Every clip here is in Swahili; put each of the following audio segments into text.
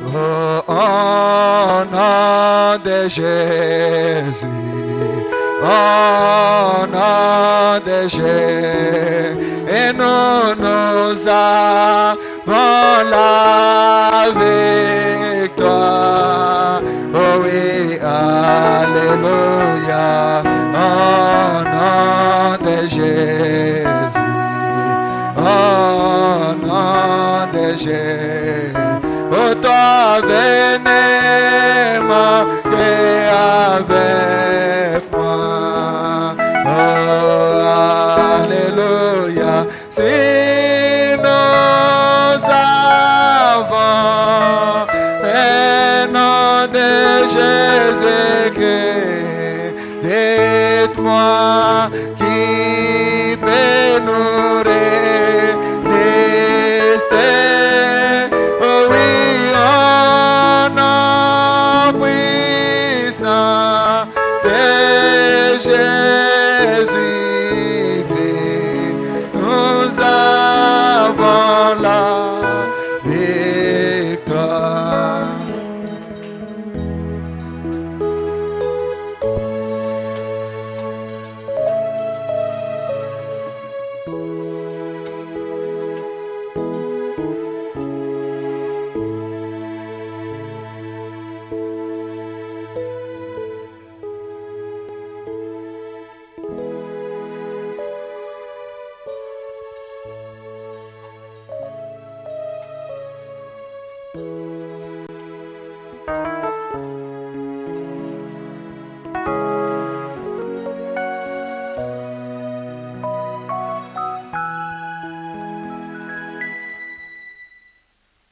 Oh, au nom de Jésus, au nom de Jésus, et nous avons la victoire. Oh oui, alléluia, au nom de Jésus, au nom de Jésus. Oh, toi venez manquer avec moi. Oh, alléluia. Si nous avons le nom de Jésus-Christ, dites-moi qui peut nous résister. Oh oui, au nom puissant de Jésus-Christ, nous avons la victoire.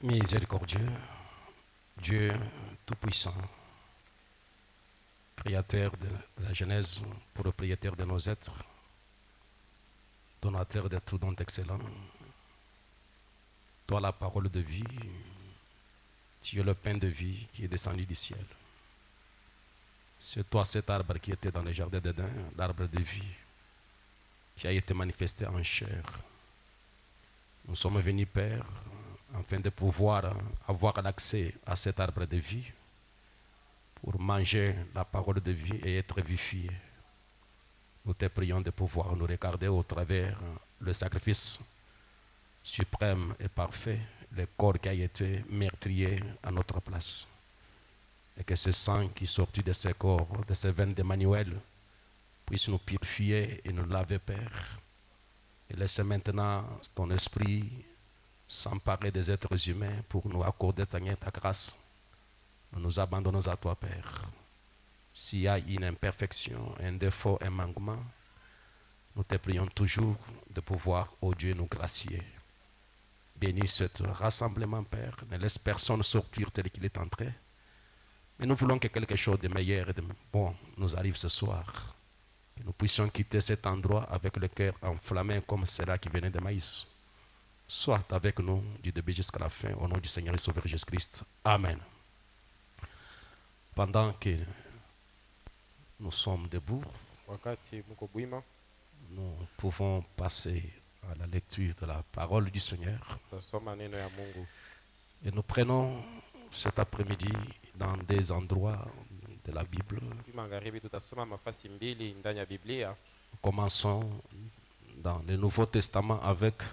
Miséricordieux, Dieu Tout-Puissant, Créateur de la Genèse, propriétaire de nos êtres, donateur de tout don excellent, toi la parole de vie, tu es le pain de vie qui est descendu du ciel. C'est toi cet arbre qui était dans le jardin d'Éden, l'arbre de vie, qui a été manifesté en chair. Nous sommes venus, Père, afin de pouvoir avoir l'accès à cet arbre de vie, pour manger la parole de vie et être vivifié. Nous te prions de pouvoir nous regarder au travers le sacrifice suprême et parfait, le corps qui a été meurtrier à notre place. Et que ce sang qui sortit de ce corps, de ces veines d'Emmanuel, puisse nous purifier et nous laver, Père. Et laisse maintenant ton esprit s'emparer des êtres humains pour nous accorder ta grâce. Nous nous abandonnons à toi, Père. S'il y a une imperfection, un défaut, un manquement, nous te prions toujours de pouvoir, ô Dieu, nous gracier. Bénis ce rassemblement, Père. Ne laisse personne sortir tel qu'il est entré. Mais nous voulons que quelque chose de meilleur et de bon nous arrive ce soir. Que nous puissions quitter cet endroit avec le cœur enflammé comme cela qui venait de Maïs. Sois avec nous du début jusqu'à la fin, au nom du Seigneur et Sauveur Jésus-Christ. Amen. Pendant que nous sommes debout, nous pouvons passer à la lecture de la parole du Seigneur. Et nous prenons cet après-midi dans des endroits de la Bible. Nous commençons dans le Nouveau Testament avec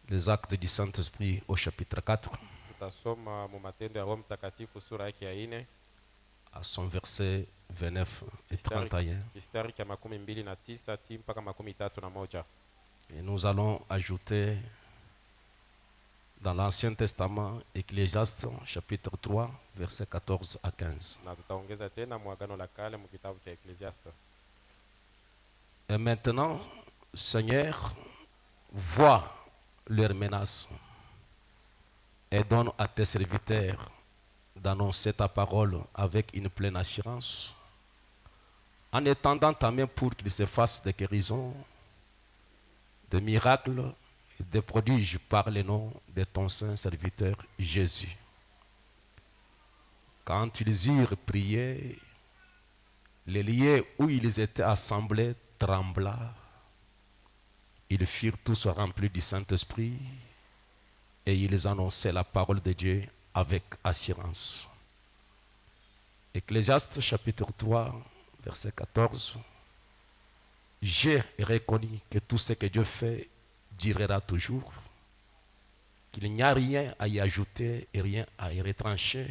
les actes du Saint-Esprit au chapitre 4. À son verset 29 et 31. Et nous allons ajouter dans l'Ancien Testament, Ecclésiaste, chapitre 3, versets 14 à 15. Et maintenant, Seigneur, vois leurs menaces et donne à tes serviteurs d'annoncer ta parole avec une pleine assurance, en étendant ta main pour qu'ils se fassent des guérisons, des miracles et des prodiges par le nom de ton saint serviteur Jésus. Quand ils eurent prié, les lieux où ils étaient assemblés trembla. Ils furent tous remplis du Saint-Esprit et ils annonçaient la parole de Dieu avec assurance. Ecclésiaste chapitre 3, verset 14. J'ai reconnu que tout ce que Dieu fait durera toujours, qu'il n'y a rien à y ajouter et rien à y retrancher,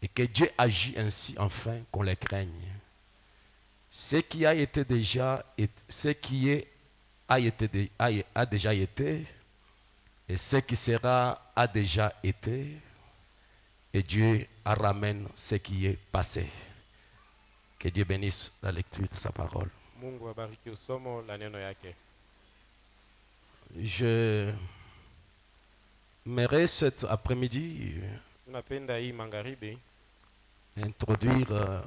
et que Dieu agit ainsi enfin qu'on les craigne. Ce qui a été déjà, ce qui est, a déjà été, et ce qui sera a déjà été, et Dieu ramène ce qui est passé. Que Dieu bénisse la lecture de sa parole. Mungu abariki usomo la neno yake. Je m'aimerais cet après-midi Tunapenda hii magharibi introduire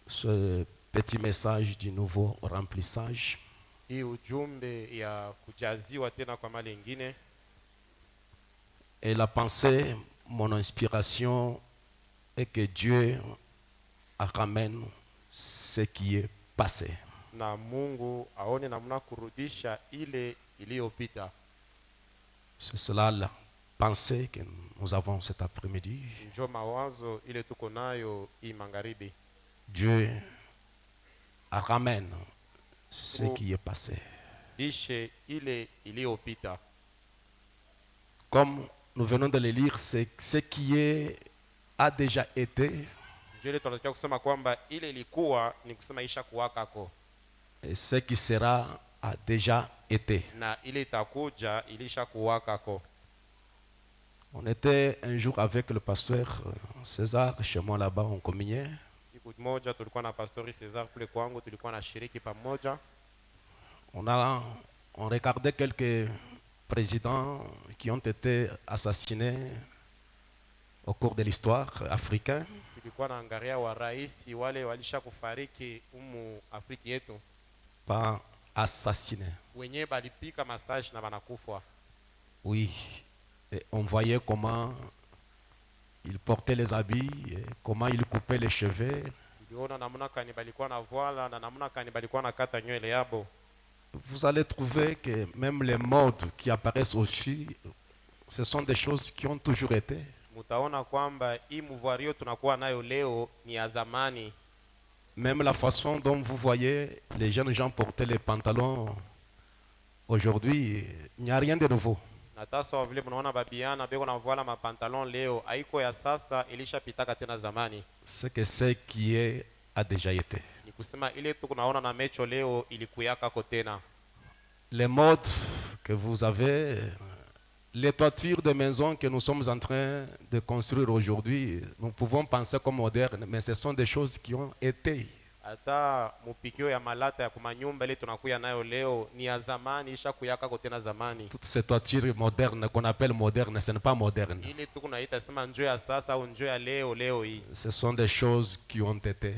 ce petit message du nouveau remplissage. hii ujumbe ya kujaziwa tena kwa mali ingine, Et la pensée, mon inspiration est que Dieu ramène ce qui est passé. na Mungu aone namna kurudisha ile iliyopita. C'est cela la pensée que nous avons cet après-midi. Njo mawazo ile tuko nayo hii magharibi. Dieu ramène ce qui est passé. Dishe ile iliyopita. Comme nous venons de le lire, c'est ce qui est, a déjà été Njo ile tunataka kusema kwamba ile ilikuwa ni kusema isha kuwakako, et ce qui sera a déjà été. na ile itakuja ilisha kuwakako. On était un jour avec le pasteur César chez moi là-bas, on communiait. Siku moja tulikuwa na pastori Cesar kule kwangu, tulikuwa na shiriki pamoja. On regardait quelques présidents qui ont été assassinés au cours de l'histoire africaine. Tulikuwa naangalia wa raisi wale walisha kufariki Afrika yetu, Pas assassinés. wenyewe balipika massage na banakufa. Oui. Et on voyait comment ils portaient les habits, et comment ils coupaient les cheveux. Tuliona namna kani balikuwa na voila na namna kani balikuwa na kata nywele yabo. Vous allez trouver que même les modes qui apparaissent aussi, ce sont des choses qui ont toujours été. Mutaona kwamba hii mvario tunakuwa nayo leo ni ya zamani. Même la façon dont vous voyez les jeunes gens porter les pantalons aujourd'hui, il n'y a rien de nouveau. Na tasa vile mnaona babiana beko na voila mapantalon leo haiko ya sasa, ilishapitaka tena zamani. C'est que ce qui est a déjà été. Ni kusema ile tuko naona na mecho leo ilikuyaka ko tena. Les modes que vous avez, les toitures de maisons que nous sommes en train de construire aujourd'hui, nous pouvons penser comme modernes, mais ce sont des choses qui ont été. Hata mupikio ya malata ya kumanyumba ile tunakuya nayo leo ni ya zamani, isha kuyaka ko tena zamani. Toutes ces toitures modernes qu'on appelle modernes, ce n'est pas moderne. Ile tuko naita sema njoo ya sasa au njoo ya leo hii. Ce sont des choses qui ont été.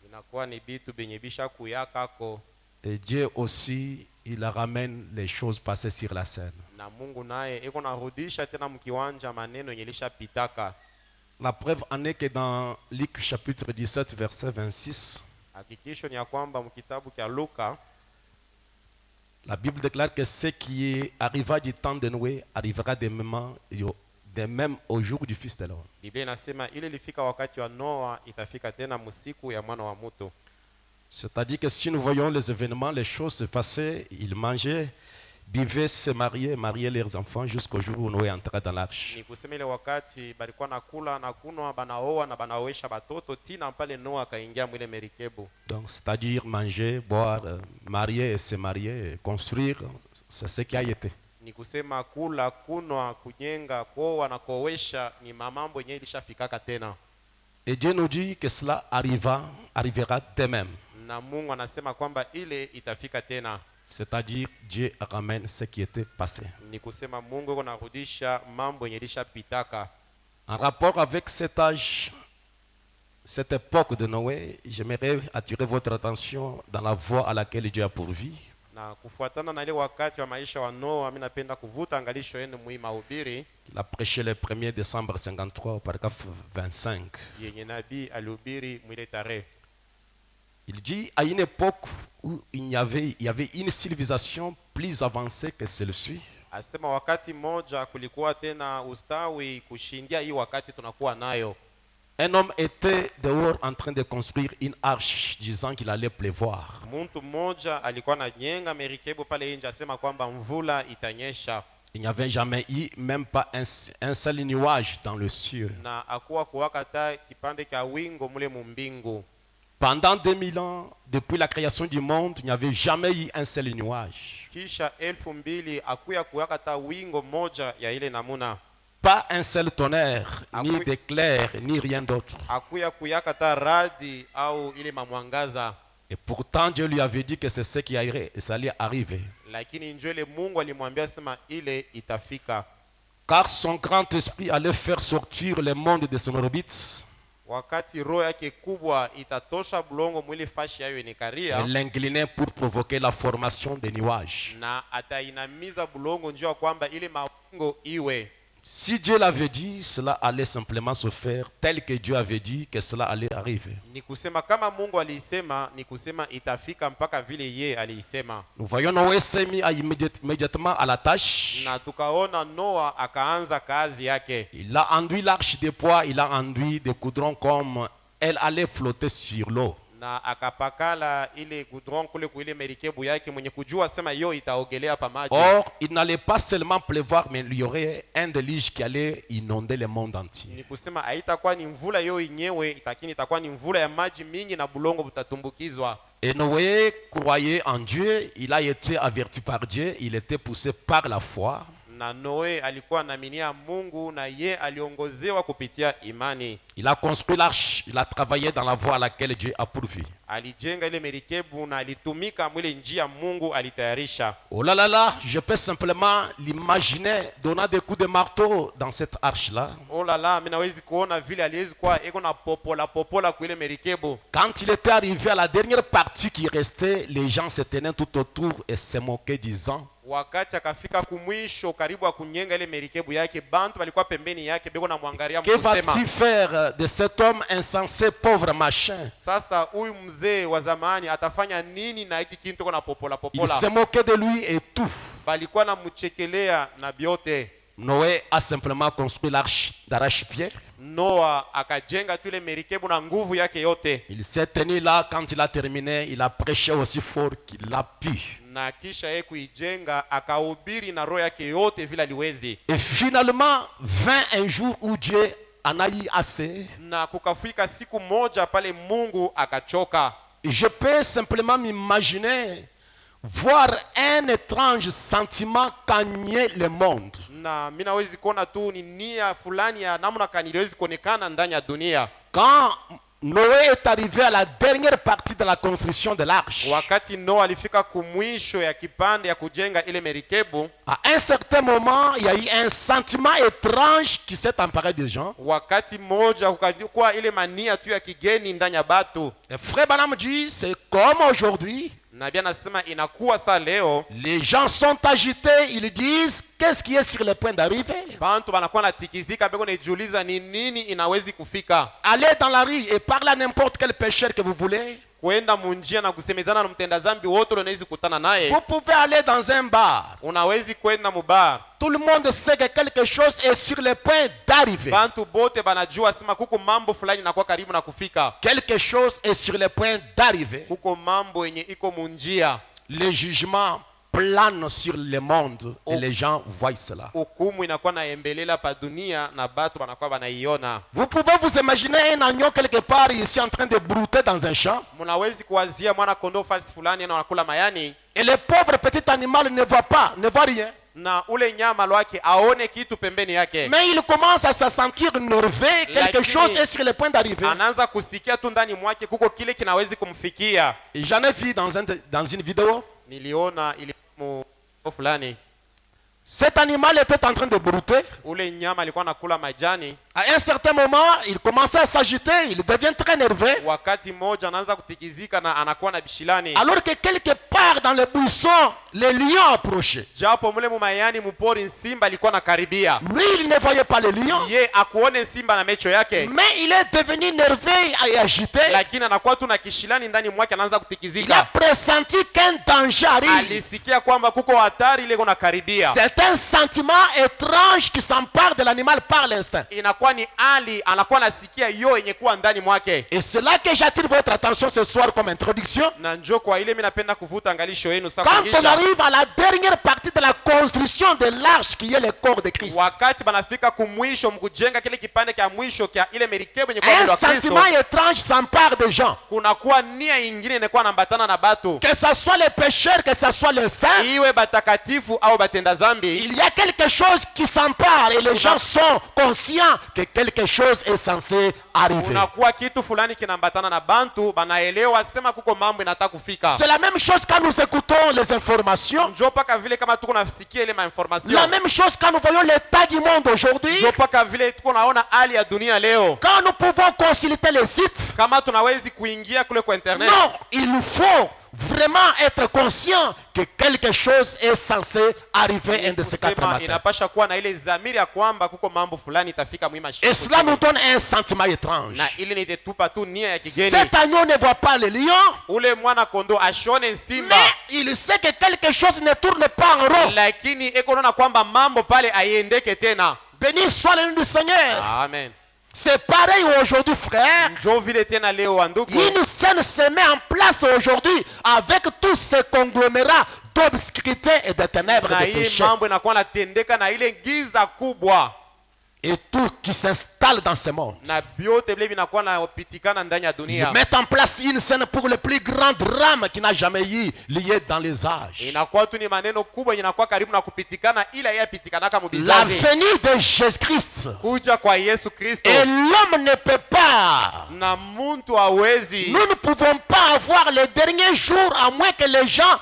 Inakuwa ni bitu benye bisha kuyaka ko, Et Dieu aussi, il ramène les choses passées sur la scène. na Mungu naye iko narudisha tena mkiwanja maneno yenye ilishapitaka. La preuve en est que dans Luc chapitre 17, verset 26, Hakikisho ni ya kwamba mkitabu cha Luka la Bible déclare que ce qui arriva du temps de Noé arrivera de même au jour du Fils de l'homme. Biblia inasema ile ilifika wakati wa Noa itafika tena msiku ya mwana wa mtu. C'est-à-dire que si nous voyons les événements, les choses se passaient, ils mangeaient, buvaient, se mariaient leurs enfants jusqu'au jour où Noé entra dans l'arche. Ni kusema ile wakati balikuwa nakula na kunwa, banaoa na banaoesha batoto tina pale Noa akaingia mwile merikebu. Donc, c'est-à-dire manger, boire, marier et se marier, construire, c'est ce qui a été. Ni kusema kula, kunwa, kujenga, kuoa na kuoesha ni mamambo yenyewe ilishafikaka tena. Et Dieu nous dit que cela arrivera de même. Na Mungu anasema kwamba ile itafika tena. C'est-à-dire Dieu ramène ce qui était passé. Ni kusema Mungu yuko narudisha mambo yenye ilishapitaka. En rapport avec cet âge, cette époque de Noé, j'aimerais attirer votre attention dans la voie à laquelle Dieu a pourvu. Na kufuatana na ile wakati wa maisha wa Noa, mimi napenda kuvuta angalisho yenu mwi mahubiri Il a prêché le 1er décembre 53 au paragraphe 25. yenye nabii alihubiri mwile tarehe. Il dit à une époque où il y avait une civilisation plus avancée que celle-ci. Asema wakati mmoja kulikuwa tena ustawi kushindia hii wakati tunakuwa nayo. Un homme était dehors en train de construire une arche, disant qu'il allait pleuvoir. Mtu mmoja alikuwa anajenga merikebu pale nje, asema kwamba mvula itanyesha. Il n'y avait jamais eu même pas un seul nuage dans le ciel. Na akuwa kuwaka ta kipande cha wingo mule mumbingu. Pendant 2000 ans, depuis la création du monde, il n'y avait jamais eu un seul nuage. Kisha 2000 akuya kuwaka ta wingo moja ya ile namuna. Pas un seul tonnerre, ni d'éclair, ni rien d'autre. Akuya kuyaka ta radi au ile mamwangaza. Et pourtant, Dieu lui avait dit que c'est ce qui allait arriver. Lakini njwele Mungu alimwambia sema ile itafika. Car son grand esprit allait faire sortir le monde de son orbite. Wakati roho yake kubwa itatosha bulongo mwili fashi yayo inikaria. Elle l'inclinait pour provoquer la formation des nuages. Na atainamiza bulongo njua kwamba ile mawingo iwe. Si Dieu l'avait dit, cela allait simplement se faire tel que Dieu avait dit que cela allait arriver. Ni kusema kama Mungu alisema, ni kusema itafika mpaka vile ye alisema. Nous voyons Noé s'est mis immédiatement à la tâche. Na tukaona Noa akaanza kazi yake. Il a enduit l'arche de bois, il a enduit des goudrons comme elle allait flotter sur l'eau. Na akapakala ile goudron kule kuile merikebu yake mwenye kujua sema yo itaogelea pa maji. Or, il n'allait pas seulement pleuvoir, mais il y aurait un déluge qui allait inonder le monde entier. Ni kusema haitakuwa ni mvula yo yenyewe, lakini itakuwa ni mvula ya maji mingi na bulongo butatumbukizwa. Et Noé croyait en Dieu, il a été averti par Dieu, il était poussé par la foi. Na Noe alikuwa anaminia Mungu na ye aliongozewa kupitia imani. Il a construit l'arche, il a travaillé dans la voie à laquelle Dieu a pourvu. Alijenga ile merikebu na alitumika mwile njia Mungu alitayarisha. Oh là là là, je peux simplement l'imaginer donnant des coups de marteau dans cette arche-là. Oh là là, mimi nawezi kuona vile aliwezi kuwa eko na popola kwa ile merikebu. Quand il était arrivé à la dernière partie qui restait, les gens se tenaient tout autour et se moquaient disant: Wakati akafika kumwisho karibu akunyenga ile merikebu yake, bantu walikuwa pembeni yake beko na mwangalia que mkusema. va-t-il faire de cet homme insensé, pauvre machin? Sasa huyu mzee wa zamani atafanya nini na hiki kintu kuna popola? Il se moquait de lui et tout. Balikuwa na mchekelea na biote. Noé a simplement construit l'arche d'arrache-pied. Noa akajenga tu ile merikebu na nguvu yake yote. Il s'est tenu là, quand il a terminé, il a prêché aussi fort qu'il a pu. Na kisha yeye kuijenga akahubiri na roho yake yote vile aliwezi. Et finalement, vint un jour où Dieu en a eu assez. Na kukafika siku moja pale Mungu akachoka. Et je peux simplement m'imaginer voir un étrange sentiment gagner le monde. Na mimi nawezi kuona tu ni nia fulani ya namna kaniliwezi kuonekana ndani ya dunia. Quand Noé est arrivé à la dernière partie de la construction de l'arche, Wakati Noa alifika kumwisho ya kipande ya kujenga ile merikebu, à un certain moment, il y a eu un sentiment étrange qui s'est emparé des gens. wakati moja kukakuwa ile mania tu ya kigeni ndani ya batu. Et Frère Branham dit, c'est comme aujourd'hui. Na bia nasema inakuwa saa leo Les gens sont agités, ils disent, qu'est-ce qui est sur le point d'arriver? bantu banakuwa natikizika beko najiuliza ni nini inawezi kufika. Allez dans la rue et parlez à n'importe quel pécheur que vous voulez. Kwenda munjia na kusemezana na mtenda zambi wote unawezi kutana naye. Vous pouvez aller dans un bar. Unawezi kwenda mubar. Tout le monde sait que quelque chose est sur le point d'arriver. Bantu bote banajua sema kuko mambo fulani nakuwa karibu na kufika. Quelque chose est sur le point d'arriver. Kuko mambo yenye iko munjia. Le jugement plane sur le monde et les gens voient cela. Hukumu inakuwa naembelela pa dunia na batu banakuwa banaiona. Vous pouvez vous imaginer un agneau quelque part ici en train de brouter dans un champ. Munawezi kuwazia mwana kondoo fasi fulani na wanakula mayani. Et le pauvre petit animal ne voit rien. Na ule nyama lwake aone kitu pembeni yake. Mais il commence à se sentir énervé, quelque chose est sur le point d'arriver. Anaanza kusikia tu ndani mwake kuko kile kinawezi kumfikia. J'en ai vu dans une vidéo. Niliona ile fulani. Cet animal était en train de brouter. Ule nyama alikuwa anakula majani. À un certain moment, il commençait à s'agiter, il devient très nerveux. Wakati mmoja anaanza kutikizika na anakuwa na bishilani. Alors que quelque part dans le buisson, le lion approchait. Japo mule mumayani mupori simba alikuwa nakaribia. Lui, il ne voyait pas le lion. Ye akuone simba na mecho yake. Mais il est devenu nerveux et agité. Lakini anakuwa tu na kishilani ndani mwake anaanza Il kutikizika. a pressenti qu'un danger arrive. Alisikia kwamba kuko hatari ile iko nakaribia. Cet C'est un sentiment étrange qui s'empare de l'animal par l'instinct. inakuwa ni hali anakuwa anasikia hiyo yenye kuwa ndani mwake. Et c'est là que j'attire votre attention ce soir comme introduction. Na njoo kwa ile mimi napenda kuvuta angalisho yenu sasa Quand on kuingisha. arrive à la dernière partie de la construction de l'arche qui est le corps de Christ, Wakati banafika kumwisho mkujenga kile kipande kia mwisho kia ile merikebu yenye kwa un mwili wa Kristo, sentiment étrange s'empare des gens. kunakuwa nia ingine inakuwa nambatana na batu, Que ce soit les pécheurs, que ce soit les saints, iwe batakatifu au batenda zambi. il y a quelque chose qui s'empare et les gens sont conscients que quelque chose est censé arriver. Kunakuwa kitu fulani kinambatana na bantu, banaelewa sema kuko mambo inataka kufika. C'est la même chose quand nous écoutons les informations. Njoo paka vile kama tuko nasikia ile information. La même chose quand nous voyons l'état du monde aujourd'hui. Njoo paka vile tuko naona hali ya dunia leo. Quand nous pouvons consulter les sites. Kama tunawezi kuingia kule kwa internet. Non, il nous faut vraiment être conscient que quelque chose est censé arriver un de ces quatre matins. Inapasha kuwa na ile dhamiri ya kwamba kuko mambo fulani itafika mwima siku. Et cela nous donne un sentiment étrange. Na ili nitetupa tu nia ya kigeni. Cet agneau ne voit pas le lion. Ule mwana kondo ashone simba. Mais il sait que quelque chose ne tourne pas en rond. Lakini eko naona kwamba mambo pale aiendeke tena. Béni soit le nom du Seigneur. Amen. C'est pareil aujourd'hui, frère. Njoo vile tena leo wandugu. Une scène se met en place aujourd'hui avec tous ces conglomérats d'obscurité et de ténèbres Na de hii péché. mambo inakuwa natendeka na ile giza kubwa. Et tout qui s'installe dans ce monde. Na vyote vile vinakuwa napitikana ndani ya Ils dunia. mettent en place une scène pour le plus grand drame qui n'a jamais eu lieu dans les âges. Inakuwa tu ni maneno kubwa inakuwa karibu na kupitikana ila yeye apitikanaka La mubizazi. venue de Jésus-Christ. Kuja kwa Yesu Kristo. Et l'homme ne peut pas. Na muntu hawezi. Nous ne pouvons pas avoir les derniers jours à moins que les gens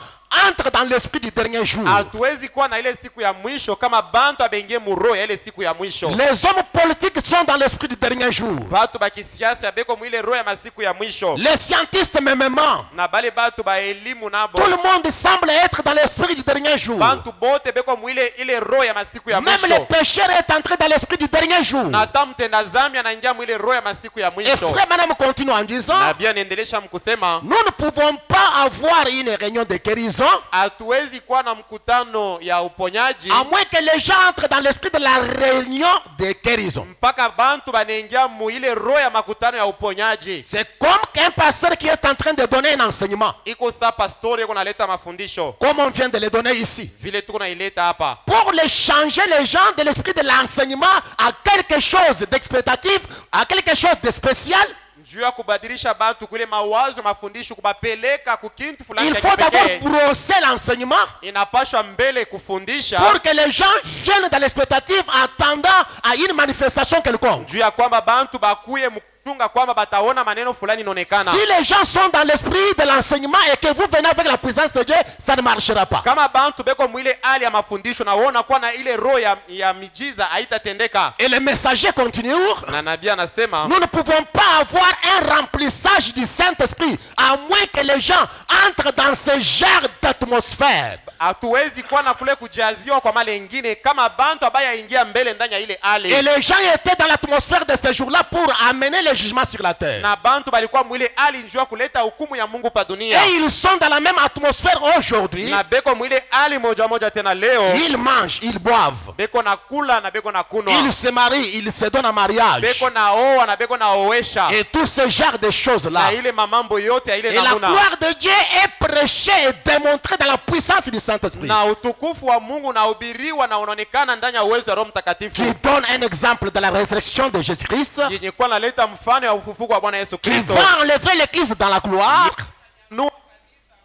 entrent dans l'esprit du dernier jour. Hatuwezi kuwa na ile siku ya mwisho kama bantu abengie muroho ya ile siku ya mwisho. Les hommes politiques sont dans l'esprit du dernier jour. Batu ba kisiasa beko mwile roho ya masiku ya mwisho. Les scientistes mêmement. Na bale batu ba elimu nabo. Tout le monde semble être dans l'esprit du dernier jour. Bantu bote beko mwile ile roho ya masiku ya Même mwisho. les pécheurs est entré dans l'esprit du dernier jour. Na tamtenda zambi anaingia mwile roho ya masiku ya Et mwisho. frère, madame continue en disant, Na bia niendelesha mkusema, nous ne pouvons pas avoir une réunion de guérison hatuwezi kuwa na mkutano ya uponyaji à moins que les gens entrent dans l'esprit de la réunion de guérison. mpaka bantu banaingia mu ile roho ya makutano ya uponyaji. C'est comme qu'un pasteur qui est en train de donner un enseignement, Iko sa pastori yako naleta mafundisho comme on vient de le donner ici. vile tuko naileta hapa, Pour les changer les gens de l'esprit de l'enseignement à quelque chose d'expectatif, à quelque chose de spécial, juu ya kubadilisha bantu kule mawazo mafundisho kubapeleka kukintu fulani il ya faut d'abord kipekee. brosser l'enseignement Inapashwa mbele kufundisha pour que les gens viennent dans l'expectative attendant à une manifestation quelconque. juu ya kwamba bantu bakuye mkutunga kwamba bataona maneno fulani inaonekana. Si les gens sont dans l'esprit de l'enseignement et que vous venez avec la puissance de Dieu, ça ne marchera pas. Kama bantu beko mwile hali ya mafundisho na uona kuwa na ile roho ya mijiza haitatendeka. Et les messagers continuent. Na nabii anasema Nous ne pouvons pas avoir un remplissage du Saint-Esprit à moins que les gens entrent dans ce genre d'atmosphère. hatuwezi kuwa na kule kujaziwa kwa mali ingine kama bantu abaya ingia mbele ndani ya ile hali. Et les gens étaient dans l'atmosphère de ce jour-là pour amener le jugement sur la terre. Na bantu balikuwa mwile hali njua kuleta hukumu ya Mungu pa dunia. Et ils sont dans la même atmosphère aujourd'hui. Na beko mwile hali moja moja tena leo. Ils mangent, ils boivent. Beko na kula na beko na kunwa. Ils se marient, ils se donnent en mariage. Beko na oa na beko na oesha. Et tout ce genre de choses-là. Na ile mamambo yote ya ile Et la namuna. gloire de Dieu est prêchée et démontrée dans la puissance du Saint-Esprit. Na utukufu wa Mungu na ubiriwa na unaonekana ndani ya uwezo wa Roho Mtakatifu. Qui donne un exemple de la résurrection de Jésus-Christ. Yenye kwa naleta mfano ya ufufuko wa Bwana Yesu Qui Kristo. va enlever l'Église dans la gloire.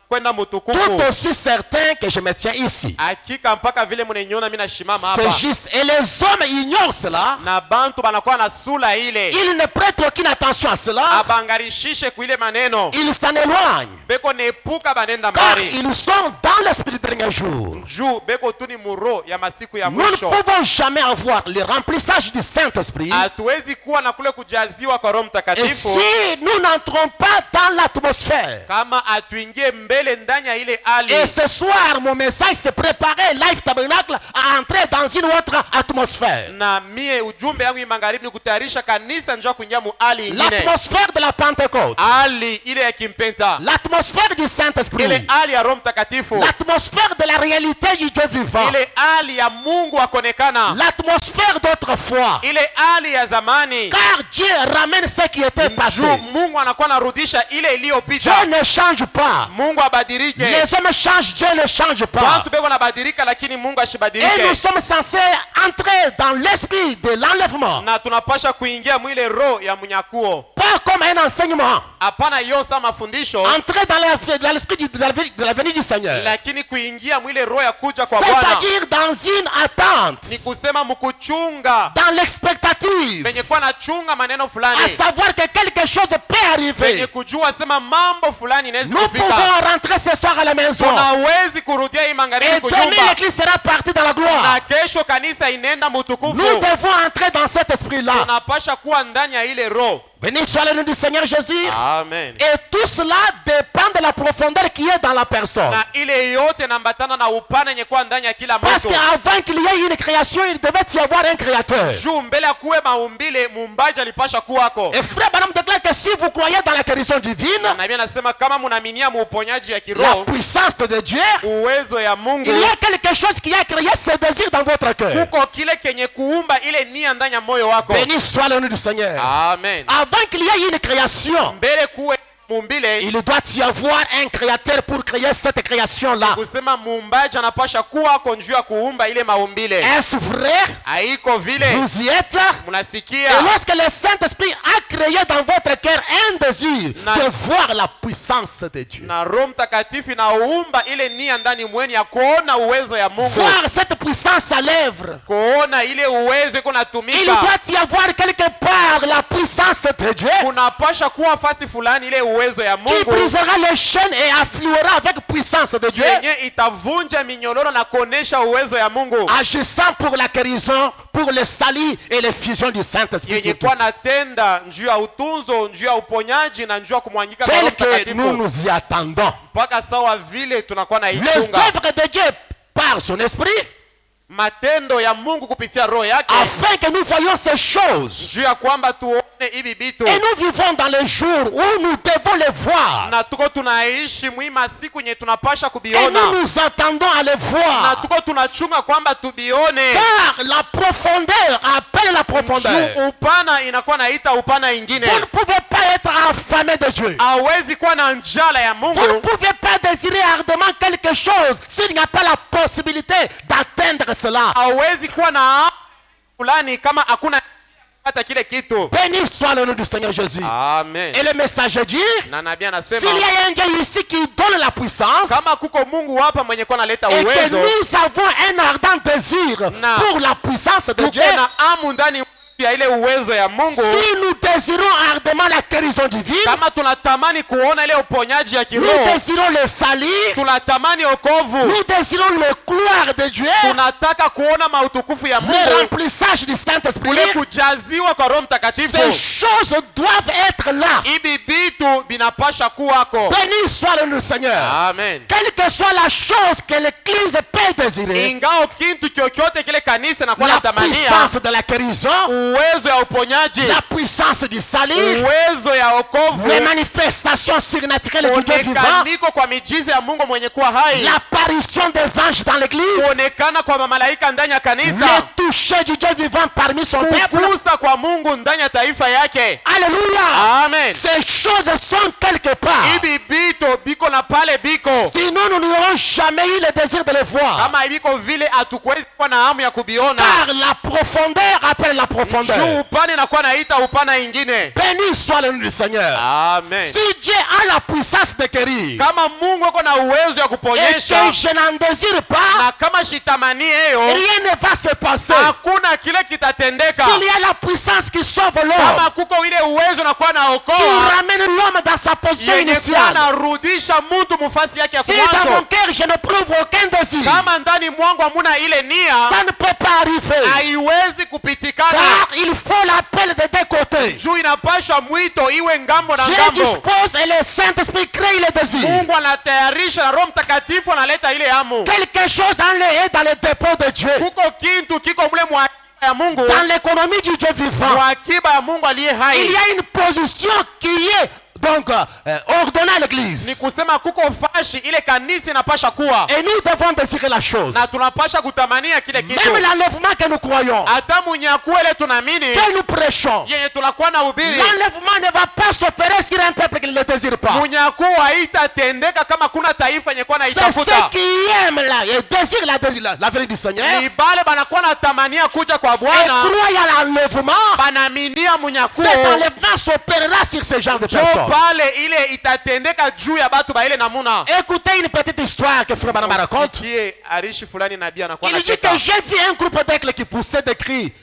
Kwenda Tout mutukufu. aussi certain que je me tiens ici. Hakika mpaka vile mnaniona mimi nashimama C'est hapa. juste. Et les hommes ignorent cela. Na bantu banakuwa na sula ile. Ils ne prêtent aucune attention à cela. Abangarishishe kuile maneno. Ils s'en éloignent. Beko nepuka banenda Car mbali. ils sont dans l'esprit du dernier jour. Juu beko tu ni muro ya masiku ya Nous ne mwisho. pouvons jamais avoir le remplissage du Saint-Esprit. Hatuwezi kuwa na kule kujaziwa kwa Roho Et Mtakatifu si nous n'entrons pas dans l'atmosphère kama atuingie mbele mbele ndani ya ile hali. Et ce soir, mon message, c'est préparer Life Tabernacle à entrer dans une autre atmosphère. Na mie ujumbe yangu magharibi ni kutayarisha kanisa njoo kuingia mu hali ingine. L'atmosphère de la Pentecôte. Hali ile ya kimpenta. L'atmosphère du Saint-Esprit. Ile hali ya Roho Mtakatifu. L'atmosphère de la réalité du Dieu vivant. Ile hali ya Mungu akonekana. L'atmosphère d'autrefois. Ile hali ya zamani. Car Dieu ramène ce qui était passé. Mungu anakuwa anarudisha ile iliyopita. Dieu ne change pas. Mungu abadilike. Les hommes changent, Dieu ne change pas. Watu beko nabadilika lakini Mungu ashibadilike. Et nous sommes censés entrer dans l'esprit de l'enlèvement. Na tunapasha kuingia mwile roho ya mnyakuo. Pas comme un enseignement. Hapana hiyo sa mafundisho. Entrer dans l'esprit de la venue du Seigneur. Lakini kuingia mwile roho ya kuja kwa Bwana. C'est-à-dire dans une attente. Ni kusema mkuchunga. Dans l'expectative. Penye kwa na chunga maneno fulani. À savoir que quelque chose peut arriver. Penye kujua sema mambo fulani inaweza Nous kufika. pouvons rentrer ce soir à la maison. Tunawezi kurudia hii magharibi Et demain kunyumba. l'église sera partie dans la gloire. Na kesho kanisa inaenda mutukufu. Nous devons entrer dans cet esprit-là. Tunapasha kuwa ndani ya ile roho. Béni soit le nom du Seigneur Jésus. Amen. Et tout cela dépend de la profondeur qui est dans la personne. Na ile yote nambatana na upana yenye kwa ndani ya kila Parce mtu. qu'avant qu'il y ait une création, il devait y avoir un créateur. Juu mbele kuwe maumbile muumbaji alipasha kuwako. Et frère Branham déclare que si vous croyez dans la guérison divine, Na Biblia inasema kama mnaaminia muuponyaji ya la kiroho, puissance de Dieu, uwezo ya Mungu, il y a quelque chose qui a créé ce désir dans votre cœur. kuko kile kenye kuumba ile nia ndani ya moyo wako. Béni soit le nom du Seigneur. Amen. Avant qu'il y ait une création, Mbele kuwe mumbile, il doit y avoir un créateur pour créer cette création-là. kusema muumbaji anapasha kuwako njuu ya kuumba ile maumbile. Est-ce vrai? Haiko vile. Vous y êtes? Mnasikia? Et lorsque le Saint-Esprit a créé dans votre cœur un désir de voir la puissance de Dieu, Na Roho Mtakatifu inaumba ile nia ndani mweni ya kuona uwezo ya Mungu. voir cette puissance à l'œuvre, Kuona ile uwezo iko il natumika. doit y avoir quelque part la puissance de Dieu Kunapasha kuwa fasi fulani ile uwezo ya qui Mungu brisera les chaînes et affluera avec puissance de Dieu, yenye itavunja minyororo na kuonesha uwezo ya Mungu, agissant pour la guérison, pour le salut et les fusions du Saint-Esprit. yenye surtout. kwa natenda njuu ya utunzo, njuu ya uponyaji na njuu ya kumwangika kwa Roho Tel que nous Mtakatifu, nous y attendons. mpaka sawa vile tunakuwa na Les ichunga œuvres de Dieu par son esprit, matendo ya Mungu kupitia roho yake, afin que nous voyions ces choses. njuu ya kwamba tuone hivi vitu Et nous vivons dans les jours où nous devons les voir. na tuko tunaishi mwima siku nye tunapasha Et kubiona nous nous attendons à les na voir. tuko tunachunga kwamba tubione. Car la profondeur appelle la profondeur. Juu upana inakuwa naita upana ingine. Vous ne pouvez pas être affamé de Dieu. Hawezi kuwa na njala ya Vous ne Mungu. pouvez pas désirer ardemment quelque chose s'il n'y a pas la possibilité d'atteindre cela. Hawezi kuwa na fulani kama hakuna hata kile kitu. Béni soit le nom du Seigneur Jésus. Amen. Et le messager dit, Na nabii s'il anasema y a un Dieu ici qui donne la puissance, kama kuko Mungu hapa mwenye kwa analeta et que uwezo, nous avons un ardent désir Na. pour la puissance de tuko Dieu, na amu ndani ya ile uwezo ya Mungu. si nous désirons ardemment la guérison divine, Kama tunatamani kuona ile uponyaji ya nous kiroho, désirons le salut, tunatamani okovu, nous désirons le gloire de Dieu, tunataka kuona mautukufu ya le Mungu, remplissage du Saint-Esprit. kule kujaziwa kwa Roho Mtakatifu. Ces choses doivent être là. Hivi vitu binapasha kuwako. Béni soit le nom du Seigneur. Amen. Quelle que soit la chose que l'Église peut désirer, Ingao kintu kyokyote kile kanisa na kwa la natamania, puissance de la guérison, uwezo ya uponyaji, la puissance du salut, uwezo ya okovu, les manifestations surnaturelles du Dieu vivant, kuonekaniko kwa mijiza ya Mungu mwenye kuwa hai, l'apparition des anges dans l'Église, kuonekana kwa mamalaika ndani ya le kanisa, toucher du Dieu vivant parmi son peuple. kugusa kwa Mungu ndani ya taifa yake. Alléluia. Amen. Ces choses sont quelque part. Hivi bito biko na pale biko, Sinon, nous n'aurons jamais eu le désir de les voir. kama biko vile hatukuwezi kuwa na hamu ya kubiona. Car la profondeur appelle la Juu profondeur. upana inakuwa naita upana ingine. Béni soit le nom du Seigneur. Amen. Si Dieu a la puissance de guérir Kama Mungu ako na uwezo ya et kuponyesha, que je n'en désire pas, na kama shitamani hiyo, rien ne va se passer. hakuna kile kitatendeka. S'il y a la puissance qui sauve l'homme, Kama kuko ile uwezo na kuwa na qui okoa, ramène l'homme dans sa position yenye kuwa initiale, narudisha mtu mufasi yake ya si dans mon kumwanzo, cœur je ne prouve aucun désir, kama ndani mwangu hamuna ile nia, ça ne peut pas arriver. haiwezi kupitikana. Car il faut l'appel de deux côtés. juu inapasha mwito iwe ngambo na Dieu ngambo. dispose et le Saint-Esprit crée le désir. Mungu anatayarisha na Roho Mtakatifu analeta ile hamu. Quelque chose est dans le dépôt de Dieu. Kuko kintu kiko mle mwa ya Mungu, Dans l'économie du Dieu vivant, mwa akiba ya Mungu aliye il hai. y a une position qui est donc ordonnée à Ni l'église. kusema kuko fashi ile kanisa inapasha kuwa, Et nous devons désirer la chose. na tunapasha kutamania kile kitu. Même l'enlèvement que nous croyons, Hata munyakuo ile tunaamini que nous prêchons, yenye tunakuwa na ubiri, l'enlèvement ne va pas s'opérer sur un peuple qui ne le désire pas. munyakuo haitatendeka kama kuna taifa yenye kuwa C'est naitafuta. ceux qui aiment et désirent la venue du Seigneur Ni bale banakuwa natamania kuja kwa et Bwana, croient à l'enlèvement. banaminia munyakuo. Cet enlèvement s'opérera sur ce genre de Jo personnes. pale ile itatendeka juu ya batu ba ile namuna. Écoutez une petite histoire que Frère Branham raconte. Sikie arishi fulani nabii anakuwa Il dit anacheka. que j'ai vu un groupe d'aigles qui poussait des cris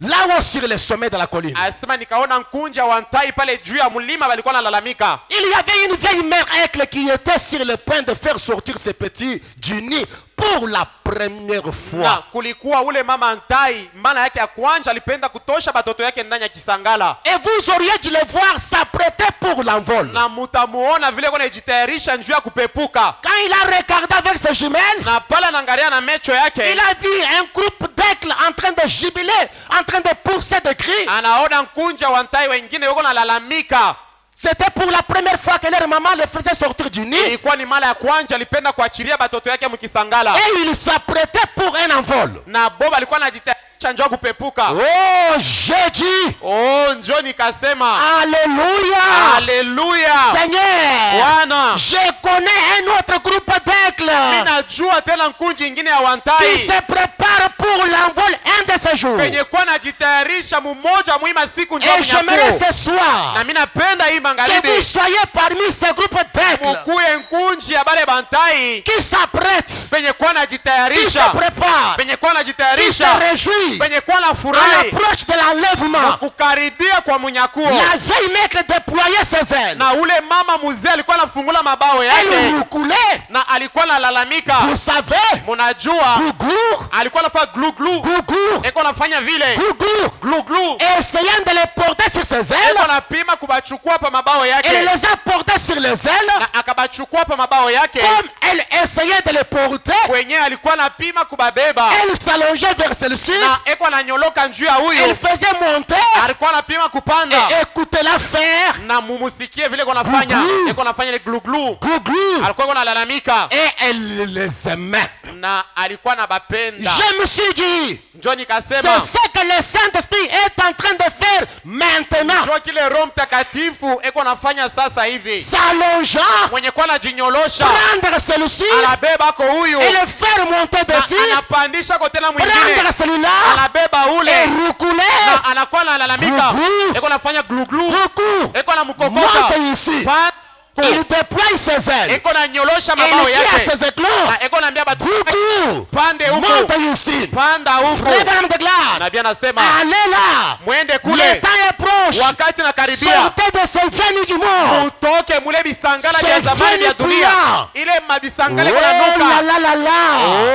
là-haut sur le sommet de la colline. Asema nikaona nkunja wa ntai pale juu ya mlima walikuwa nalalamika. Il y avait une vieille mère aigle qui était sur le point de faire sortir ses petits du nid pour la première Na fois. kulikuwa ule mama ntai mara yake ya kwanza alipenda kutosha batoto yake ndani ya kisangala. Et vous auriez dû le voir s'apprêter pour l'envol. Na mutamuona vile kwa anajitayarisha njuu ya kupepuka. Quand il a regardé avec ses jumelles, Na pale anaangalia na mecho yake, il a vu un groupe d'aigles en train de jubiler, en train de pousser des cris. anaona nkunja wa ntai wengine wako nalalamika. C'était pour la première fois que leur maman le faisait sortir du nid. Ilikuwa ni mara ya kwanza alipenda kuachilia batoto yake mkisangala. Et il s'apprêtait pour un envol. Na Bob alikuwa anajitayarisha njoo kupepuka. Oh, j'ai dit, Oh, njoo nikasema Alléluia. haleluya. Seigneur, Bwana, je connais un autre groupe d'aigles ninajua tena nkunji ingine ya qui wantai se prépare pour l'envol un de ces jours. penye kuwa najitayarisha mmoja mwima siku njoo Et j'aimerais mnyakuo. ce soir Na mimi napenda hii que vous magharibi soyez parmi ces groupes d'aigles mukuye nkunji ya bale bantai qui s'apprêtent, penye kuwa qui se najitayarisha, préparent, penye kuwa qui se najitayarisha, réjouissent penye kuwa na à furahi l'approche de l'enlèvement. kukaribia kwa munyakuo. La vieille mère déployait ses ailes. Na ule mama mzee alikuwa anafungula mabao Elle yake roucoulait. na alikuwa analalamika. Vous savez, Munajua gougour, alikuwa anafanya glu glu, gougour, eko anafanya vile gougour, glu glu, essayant de les porter sur ses ailes. eko anapima kubachukua pa mabao Elle yake les a portés sur les ailes na akabachukua pa mabao yake comme elle essayait de les porter. kwenye alikuwa anapima kubabeba, Elle s'allongeait vers celle-ci. na eko ananyoloka njuu ya Elle huyu, faisait monter alikuwa anapima kupanda et écoutez-la faire. na mumusikie vile eko anafanya, Glu-glu. eko anafanya ile glu glu, Gougour. alikuwa eko analalamika Et elle les aimait. na alikuwa na bapenda. Je me suis dit, Njoo c'est nikasema ce que le Saint-Esprit est en train de faire maintenant. njoo kile Roho Mtakatifu eko anafanya sasa hivi, S'allongeant, mwenye kuwa anajinyolosha prendre celui-ci anabeba ko huyu et le faire monter na dessus. anapandisha ko tena Prendre mwingine celui-là anabeba et ule roucouler. na anakuwa analalamika, Glu-glu. eko anafanya glu glu, Beaucoup. eko na mkokota Monte ici. panda, Il déploie ses ailes. eko na nyolosha Et mabao il dit à yake ses éclats, na eko naambia batu Gougour, pande huko, monte ici. panda huko. Frère Branham déclare, Nabii anasema allez là. mwende Le kule, temps est proche. wakati nakaribia, Sortez de ces veines du monde. utoke mule bisangala vya C'est zamani vya fini dunia, priant. ile mabisangala Oh iko là nanuka. là là là.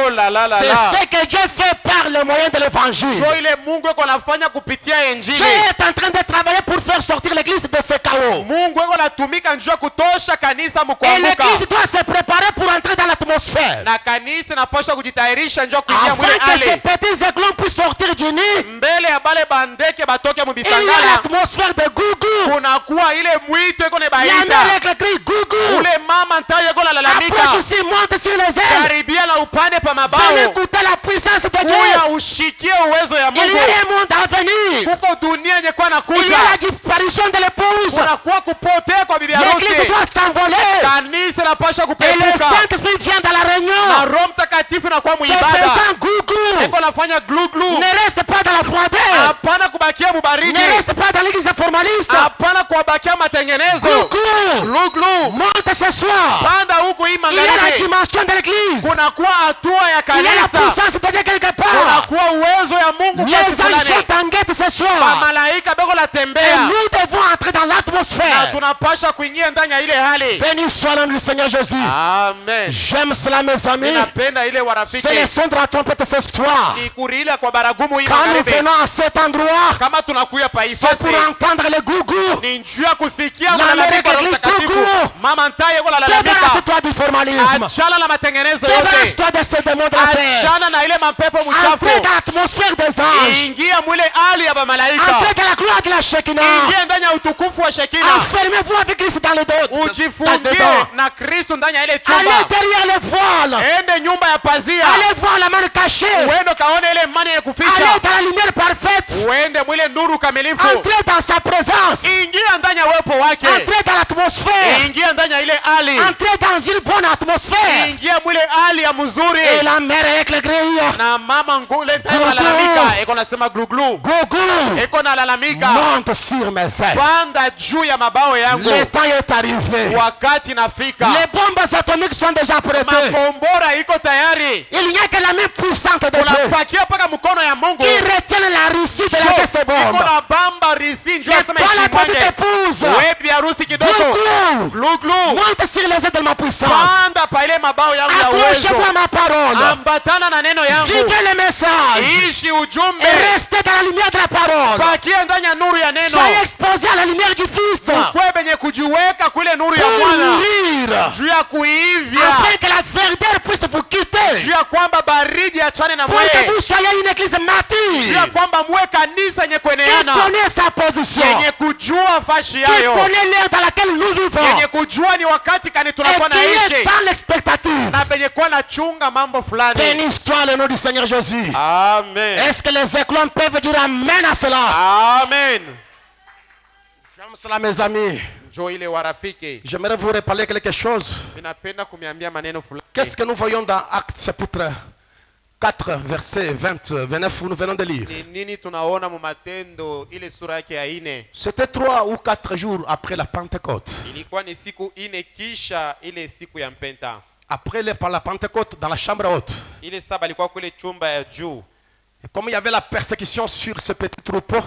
Oh la la la C'est la, ce que Dieu fait par le moyen de l'évangile. ndio ile Mungu eko anafanya kupitia Dieu Injili. est en train de travailler pour faire sortir l'église de ce chaos. Mungu eko anatumika njoo ya kutosha kanisa Et mkuanguka, l'église doit se préparer pour entrer dans l'atmosphère. na kanisa inapaswa kujitayarisha njoo kuingia Afin mwile que ces ale petits aiglons puissent sortir du nid. mbele ya bale bandeke batoke Il y a mubisangala, l'atmosphère de Gougou. kunakuwa ile mwito eko La mère nebaita, avec le cri Gougou. ule mama ntayo eko nalalamika, Approche ici, monte sur les ailes. karibia na upande pa Venez mabao, écouter la puissance de Dieu. kuya ushikie uwezo ya Il y Mungu. a un monde à venir. Kuko dunia yenye kuwa Il y a nakuja, la disparition de l'épouse. kunakuwa kupotea kwa bibi L'église harusi, doit s'envoler. kanisa napasha Et le kupepuka, Saint-Esprit vient dans la na réunion. Roho Mtakatifu nakuwa Te muibada, faisant Gougou. eko nafanya glu glu, Ne reste pas dans la froideur. hapana kubakia mubaridi, Ne reste pas dans l'église formaliste. hapana kuwabakia matengenezo. Gougou. Glu glu, Monte ce soir. panda huku hii Il y a la magharibi, dimension de l'église. kunakuwa hatua ya Il y a la kanisa, puissance de Dieu quelque part. kunakuwa uwezo ya Mungu Mungu Les fasi anges fulani. sont en guette ce soir. Malaika beko Et natembea nous devons entrer dans na l'atmosphère. tunapasha kuingia ndani ya ile hali. Béni soit le nom du Seigneur Jésus. Amen. J'aime cela, mes amis. Ninapenda ile C'est le warafiki. son de la trompette ce soir. Ni kurile kwa baragumu hii Quand nous magharibi. venons à cet endroit, Kama tunakuya pa c'est pour ifasi. entendre le gougou. Ni njuu ya kusikia La malalamiko ya Roho Amérique Mtakatifu. kuku. Mama ntaye kwa lalamika. Débarrasse-toi du formalisme. Achana na matengenezo yote. Débarrasse-toi de ces démons de la terre. Achana na ile mapepo Entrez mchafu. dans l'atmosphère des anges. Ingia mwile hali ya bamalaika. Entrez dans la gloire de la Shekinah. Ingia ndani ya utukufu wa Shekina. Enfermez-vous avec Christ dans les dos. Ujifungie na Kristo ndani ya ile Allez chumba. derrière les voiles. Ende nyumba ya pazia. Allez voir la main cachée. Uende kaone ile imani ya Allez kuficha. dans la lumière parfaite. Uende mwile nuru kamilifu. Entrez dans sa présence. Ingia ndani ya uwepo wake. Entrez dans l'atmosphère. Ingia ndani ya ile hali. Entrez dans une bonne atmosphère. Ingia mwile hali ya Et mzuri. la mer avec les grilles. Na mama ngule Gluglu. nalalamika. Eko nasema gluglu. Gougou. Eko nalalamika. Monte sur mes ailes. Panda juu ya mabao yangu. Le temps est arrivé. Wakati nafika. Les bombes atomiques sont déjà prêtées. Makombora iko tayari. Il n'y a que la main puissante de Dieu Unapakia paka mkono ya Mungu. qui retient la Russie de la de ces Iko bombes. na bamba risi njoo Et asema toi, la petite ishimanje. épouse, Wewe bi harusi kidogo. Gougou, Gluglu. monte sur les ailes de ma puissance. Panda pa ile mabao yangu ya Accrochez-vous uwezo. à ma parole. Ambatana na neno yangu. Vivez le message. Ishi ujumbe. Et restez dans la lumière de la parole. Bakia ndani ya nuru ya neno. Soyez exposés à la lumière du Fils Ukwe benye kujiweka kule nuru ya pour Bwana. mourir. Juu ya kuivya. Afin que la verdure puisse vous quitter. Juu ya kwamba baridi achane na Pour que mwe. vous soyez une église Juu ya mature. kwamba muwe kanisa yenye Qui kueneana. connaît sa position. Yenye kujua fashi Qui yayo. connaît l'ère dans laquelle nous vivons. Yenye kujua ni wakati kani Et tunakuwa qui est naishi. dans l'expectative. Na penye kuwa na chunga mambo fulani. Béni soit le nom du Seigneur Jésus. Amen. Est-ce que les éclons peuvent dire amen à cela? Amen. J'aime cela, mes amis. Njoo ile warafiki. J'aimerais vous reparler quelque chose. Ninapenda kumiambia maneno fulani. Qu'est-ce que nous voyons dans Actes chapitre 4, verset 29, où nous venons de lire? Ni nini tunaona mu Matendo ile sura yake ya 4? C'était 3 ou 4 jours après la Pentecôte. Ilikuwa ni siku 4 kisha ile siku ya mpenta. Après la Pentecôte, dans la chambre haute. Ile saba alikuwa kule chumba ya juu. Et comme il y avait la persécution sur ce petit troupeau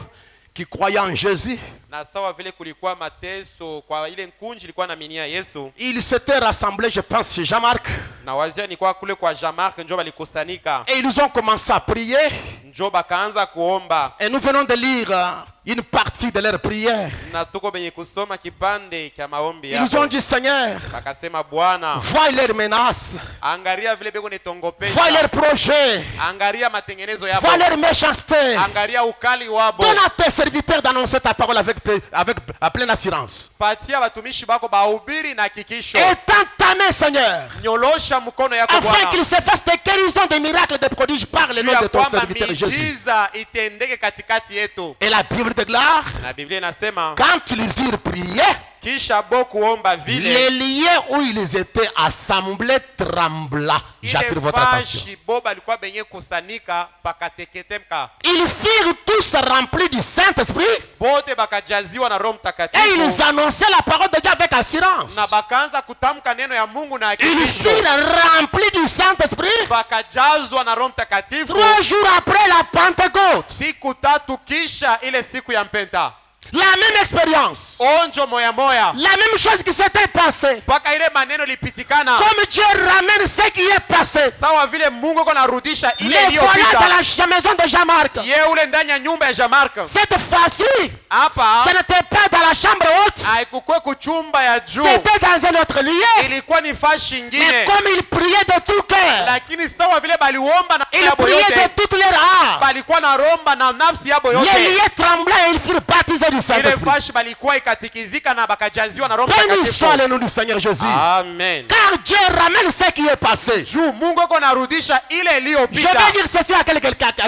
qui croyait en Jésus, Na sawa vile kulikuwa mateso kwa ile nkunji ilikuwa na minia Yesu. ils s'étaient rassemblés, je pense, chez Jean-Marc. Na wazia ni kwa kule kwa Jean-Marc njoo balikusanika. Et ils ont commencé à prier. Njoo bakaanza kuomba. Et nous venons de lire une partie de leur prière. Na tuko benye kusoma kipande cha maombi Ils ont yao. dit, Seigneur, Bakasema Bwana, vois leurs menaces, angalia vile beko nitongopesha. vois leurs projets, Angalia matengenezo yabo. vois leur méchanceté. Angalia ukali wabo. Donne à tes serviteurs d'annoncer ta parole avec à pleine assurance. Patia watumishi bako bahubiri na hakikisho. Étends ta main, Seigneur, Nyolosha mkono yako afin Bwana. qu'il se fasse des guérisons, des miracles, des prodiges par le nom de ton Kwamba serviteur Jésus. miujiza itendeke katikati yetu. Et la Bible de gloire, Na Biblia inasema quand ils eurent prié, kisha bo kuomba vile les liens où ils étaient assemblés trembla. J'attire ile votre attention. fashi boba alikuwa benye kusanika pakateketemka. Ils furent tous remplis du Saint-Esprit Bote bakajaziwa na Roho et Mtakatifu. ils annonçaient la parole de Dieu avec assurance. Na bakaanza kutamka neno ya Mungu na Ils hakikisho. furent remplis du Saint-Esprit Bakajazwa na Roho Mtakatifu 3 jours après la Pentecôte. siku 3 kisha ile siku ya mpenta. La même expérience. Onjo moya moya. La même chose qui s'était passée. Mpaka ile maneno lipitikana. Comme Dieu ramène ce qui est passé. Sawa vile Mungu ako narudisha ile Les voilà iliyopita. dans la maison de Jean-Marc. Ye ule ndani ya nyumba ya Jean-Marc. Cette fois-ci, Hapa ce n'était pas dans la chambre haute. haikukwe kuchumba ya juu. C'était dans un autre lieu. Ilikuwa ni fashi Mais ingine. comme ils priaient de tout cœur, Lakini sawa vile baliomba na ils yabo priaient yote. de toute leur âme. Balikuwa na romba na nafsi yabo Les yote. lieux tremblaient et ils furent baptisés du Ile Saint-Esprit. fashi balikuwa ikatikizika na bakajaziwa na Roho Béni soit Mtakatifu. le nom du Seigneur Jésus. Amen. Car Dieu ramène ce qui est passé. Juu Mungu ako narudisha ile Je iliyopita. vais dire ceci à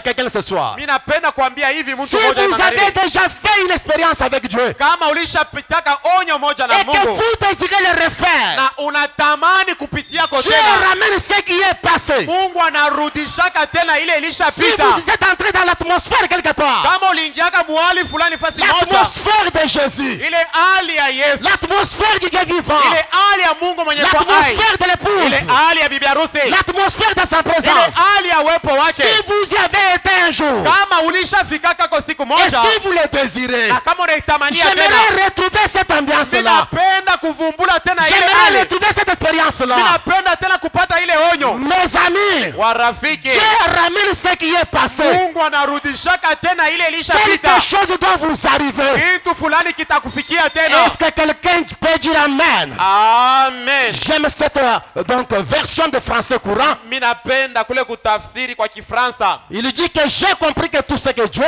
quelqu'un ce soir. Mimi napenda kuambia hivi Si mtu mmoja vous avez magharibi. déjà fait une expérience avec Dieu Kama ulishapitaka onyo moja na et que Mungu vous désirez le refaire, na unatamani kupitia Dieu tena, ramène ce qui est passé. Mungu anarudishaka tena ile Si ilishapita. vous êtes entré dans l'atmosphère quelque part, Kama uliingiaka muhali fulani fasi moja, l'atmosphère de Jésus, ile hali ya Yesu, l'atmosphère du Dieu vivant, ile hali ya Mungu mwenye kwa hai, l'atmosphère de ile l'épouse, hali ya bibi harusi, l'atmosphère de sa ile présence. hali ya uwepo wake. Si vous y avez été un jour, Kama ulishafikaka kwa siku et moja si vous le désirez, na kama unaitamania tena, j'aimerais retrouver cette ambiance-là. ninapenda kuvumbula tena ile J'aimerais hali, retrouver cette expérience-là. ninapenda tena kupata ile onyo. Mes amis, Warafiki, Dieu ramène ce qui est passé. Mungu anarudishaka tena ile ilishapita. Quelque chose doit vous arriver. Kitu fulani kitakufikia tena. Est-ce que quelqu'un peut dire Amen? Amen. J'aime cette version de français courant. Mimi napenda kule kutafsiri kwa Kifaransa. Il dit que j'ai compris que tout ce que Dieu,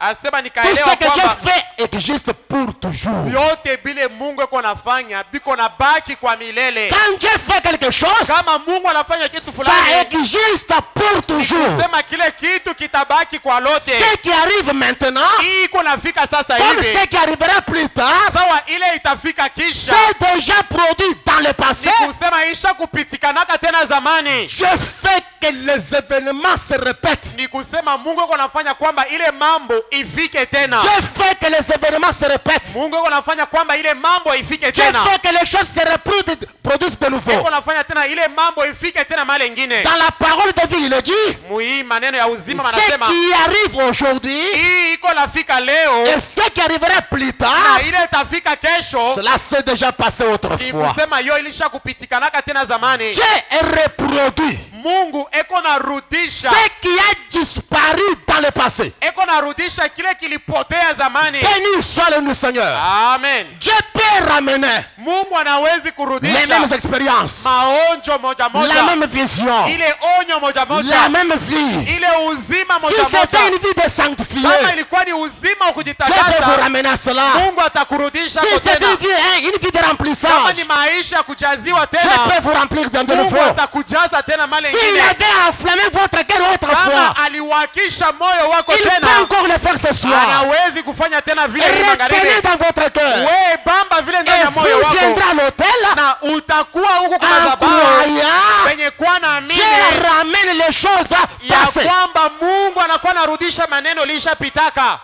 Asema tout nikaelewa ce que Dieu kwamba fait existe pour toujours. vyote vile Mungu eko nafanya biko na baki kwa milele. Quand Dieu fait quelque chose, Kama Mungu anafanya kitu ça fulani, existe pour toujours. sema kile kitu kitabaki kwa lote. Ce qui arrive maintenant, Hii iko nafika sasa comme hivi, ce qui arrivera plus tard, sawa ile itafika kisha. c'est déjà produit dans le passé. Ni kusema isha kupitikanaka tena zamani. Dieu fait que les événements se répètent. Ni kusema Mungu eko nafanya kwamba ile mambo ifike tena. Dieu fait que les événements se répètent. Mungu eko nafanya kwamba ile mambo ifike Dieu tena. fait que les choses se reproduisent de nouveau. Eko nafanya tena ile mambo ifike tena mali ingine. Dans la parole de vie, il dit, Muhii maneno ya uzima ce manasema qui arrive aujourd'hui hii iko nafika leo et ce qui arrivera plus tard, na ile itafika kesho. cela s'est déjà passé Ni autrefois. kusema yo ilisha kupitikanaka tena zamani. Dieu reproduit Mungu eko narudisha, ce qui a disparu dans le passé. eko narudisha kile kilipotea zamani. Béni soit le nom Seigneur. Amen. Dieu peut ramener Mungu anawezi les kurudisha mêmes expériences, maonjo moja la moja, même vision, ile onyo moja la moja, même vie. ile uzima Si moja c'était moja. une vie de sanctifié, Kama ilikuwa ni uzima wa Dieu peut vous kujitakasa, ramener à cela. Mungu atakurudisha Si kwa c'est tena. une vie de Kama remplissage, ni maisha ya kujaziwa Dieu tena, peut vous remplir de Mungu nouveau. atakujaza tena mali S'il ingine. avait enflammé votre cœur autrefois, Kama aliwakisha moyo wako il peut tena, encore le faire ce soir. anawezi kufanya tena vile hivi Retenez magharibi. dans votre cœur. We bamba vile ndani Et ya moyo vous wako, viendrez à l'hôtel na utakuwa huko kwa en madhabahu croyant. penye kuwa na amini Dieu ramène les choses ya passées. kwamba Mungu anakuwa anarudisha maneno lishapitaka.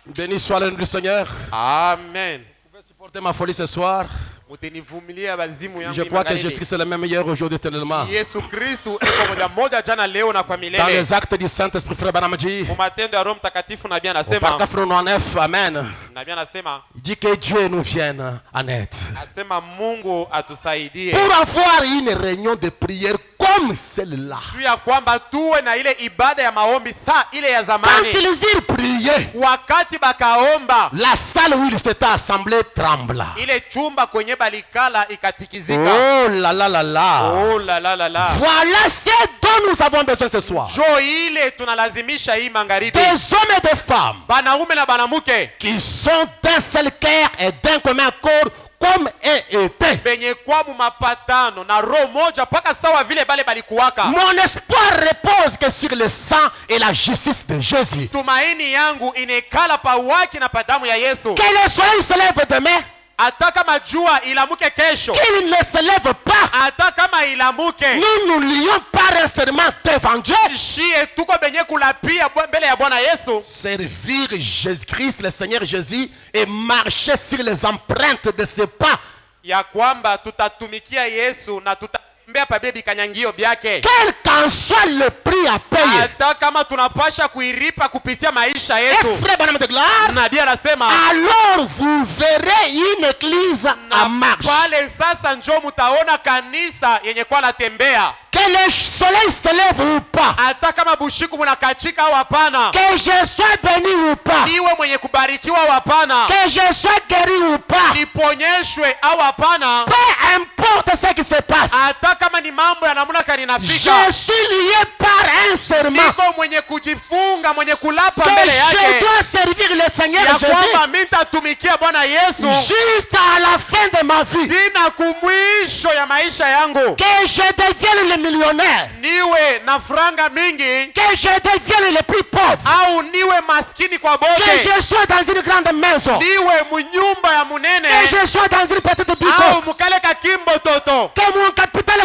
Béni soit le nom du Seigneur. Amen. Vous pouvez supporter ma folie ce soir. Mutinivumilia bazimu yangu Je hii crois que magharibi. Jésus-Christ est le même hier, aujourd'hui, éternellement. Yesu Kristu eko moja moja jana leo na kwa Dans milele. les actes du Saint-Esprit, frère Branham dit, Mu matendo ya Roho Mtakatifu nabii au anasema, paragraphe 99, Amen, nabii anasema, il dit que Dieu nous vienne en aide. asema Mungu atusaidie Pour avoir une réunion de prière comme celle-là. juu ya kwamba tuwe na ile ibada ya maombi saa ile ya Quand zamani. ils irent prier, Wakati bakaomba, la salle où ils s'étaient assemblés trembla. ile chumba kwenye balikala ikatikizika. Oh là là là là. Oh la la la la. Voilà ce dont nous avons besoin ce soir. Jo ile tunalazimisha hii magharibi. Des hommes et des femmes Banaume na banamuke qui sont d'un seul cœur et d'un commun accord comme était. benye kwa mu mapatano na roho moja paka sawa vile bale balikuwaka. Mon espoir repose que sur le sang et la justice de Jésus. Tumaini yangu inekala pa waki na pa damu ya Yesu. Que le soleil se lève demain, Hata kama jua ilamuke kesho, qu'il ne se lève pas. hata kama ilamuke, Nous nous lions par un serment devant Dieu. shie tuko benye kulapia mbele ya Bwana Yesu, Servir Jésus-Christ, le Seigneur Jésus, et marcher sur les empreintes de ses pas. ya kwamba tutatumikia Yesu na tutambea pa bebi kanyangio byake, Quel qu'en soit le prix à payer. hata kama tunapasha kuiripa kupitia maisha Et yetu. frère Branham de gloire, Nabii anasema alors vous verrez une église en na marche. pale sasa njo mutaona kanisa yenye kwa natembea, Que le soleil se lève ou pas. hata kama bushiku munakachika au hapana, Que je sois béni ou pas. niwe mwenye kubarikiwa au hapana, Que je sois guéri ou pas. niponyeshwe au hapana, Peu importe ce qui se passe. hata kama ni mambo ya namna kani nafika, Je suis lié par un serment. niko mwenye kujifunga, mwenye kulapa Que mbele je yake dois servir le Seigneur ya Jésus kwamba mimi nitatumikia Bwana Yesu juste à la fin de ma vie. sina kumwisho ya maisha yangu, Que je devienne le millionnaire. niwe na franga mingi Que je devienne le plus pauvre. au niwe maskini kwa Que bote, je sois dans une grande maison. niwe munyumba ya munene Que je sois dans une petite au boutique. mukale kakimbo toto, Que mon capital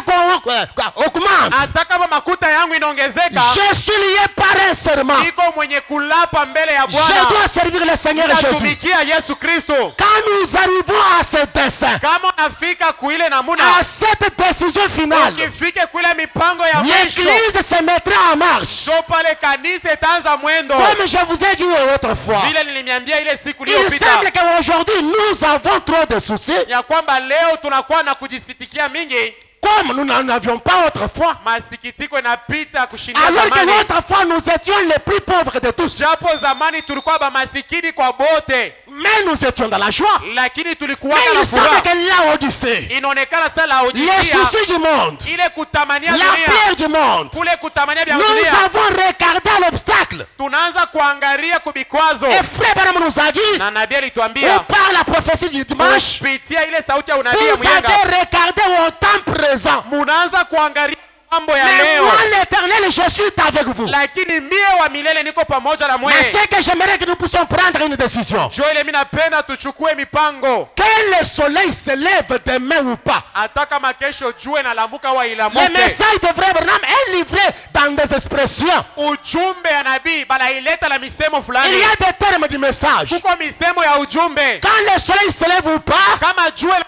augmente. hata kama makuta yangu inaongezeka, Je suis lié par un serment. serment. niko mwenye kulapa mbele ya Je Bwana, dois servir le Seigneur Jésus. natumikia Yesu Kristo. Quand nous arrivons à ce dessein, Kama unafika kuile namuna, à cette décision finale, ukifike kuile mipango ya mwisho, l'église se mettra en marche. so pale kanisa itaanza mwendo. Comme je vous ai dit autrefois, Vile nilimiambia ile siku il iliyopita, semble qu'aujourd'hui nous avons trop de soucis. ya kwamba leo tunakuwa na kujisitikia mingi, Comme nous n'en avions pas autrefois. masikitiko inapita kushindia Alors que zamani. autrefois nous étions les plus pauvres de tous. Japo zamani tulikuwa ba masikini kwa bote, Mais nous étions dans la joie. lakini tulikuwa Mais na il semble furaha. que l'Odyssée, Inaonekana sasa la les ujisia, soucis du monde, ile kutamania dunia, l'affaire du monde, kule kutamania vya nous dunia, avons regardé l'obstacle. tunaanza kuangalia kubikwazo. Et frère Branham nous a dit, Na nabii ou alituambia par la prophétie du dimanche, kupitia ile sauti ya unabii ya vous mwenga, avez regardé au temps présent. munaanza kuangalia mambo ya Mais leo, moi l'éternel, je suis avec vous. lakini mie wa milele niko pamoja na Mais mwe. c'est que j'aimerais que nous puissions prendre une décision. Jo ile mimi napenda tuchukue mipango, Que le soleil se lève demain ou pas. hata kama kesho jue na lamuka wa Le ilamuke. message de frère Branham est livré dans des expressions. Ujumbe ya nabii banaileta na misemo Il fulani, y a des termes du message. kuko misemo ya ujumbe. Quand le soleil se lève ou pas, Kama jue la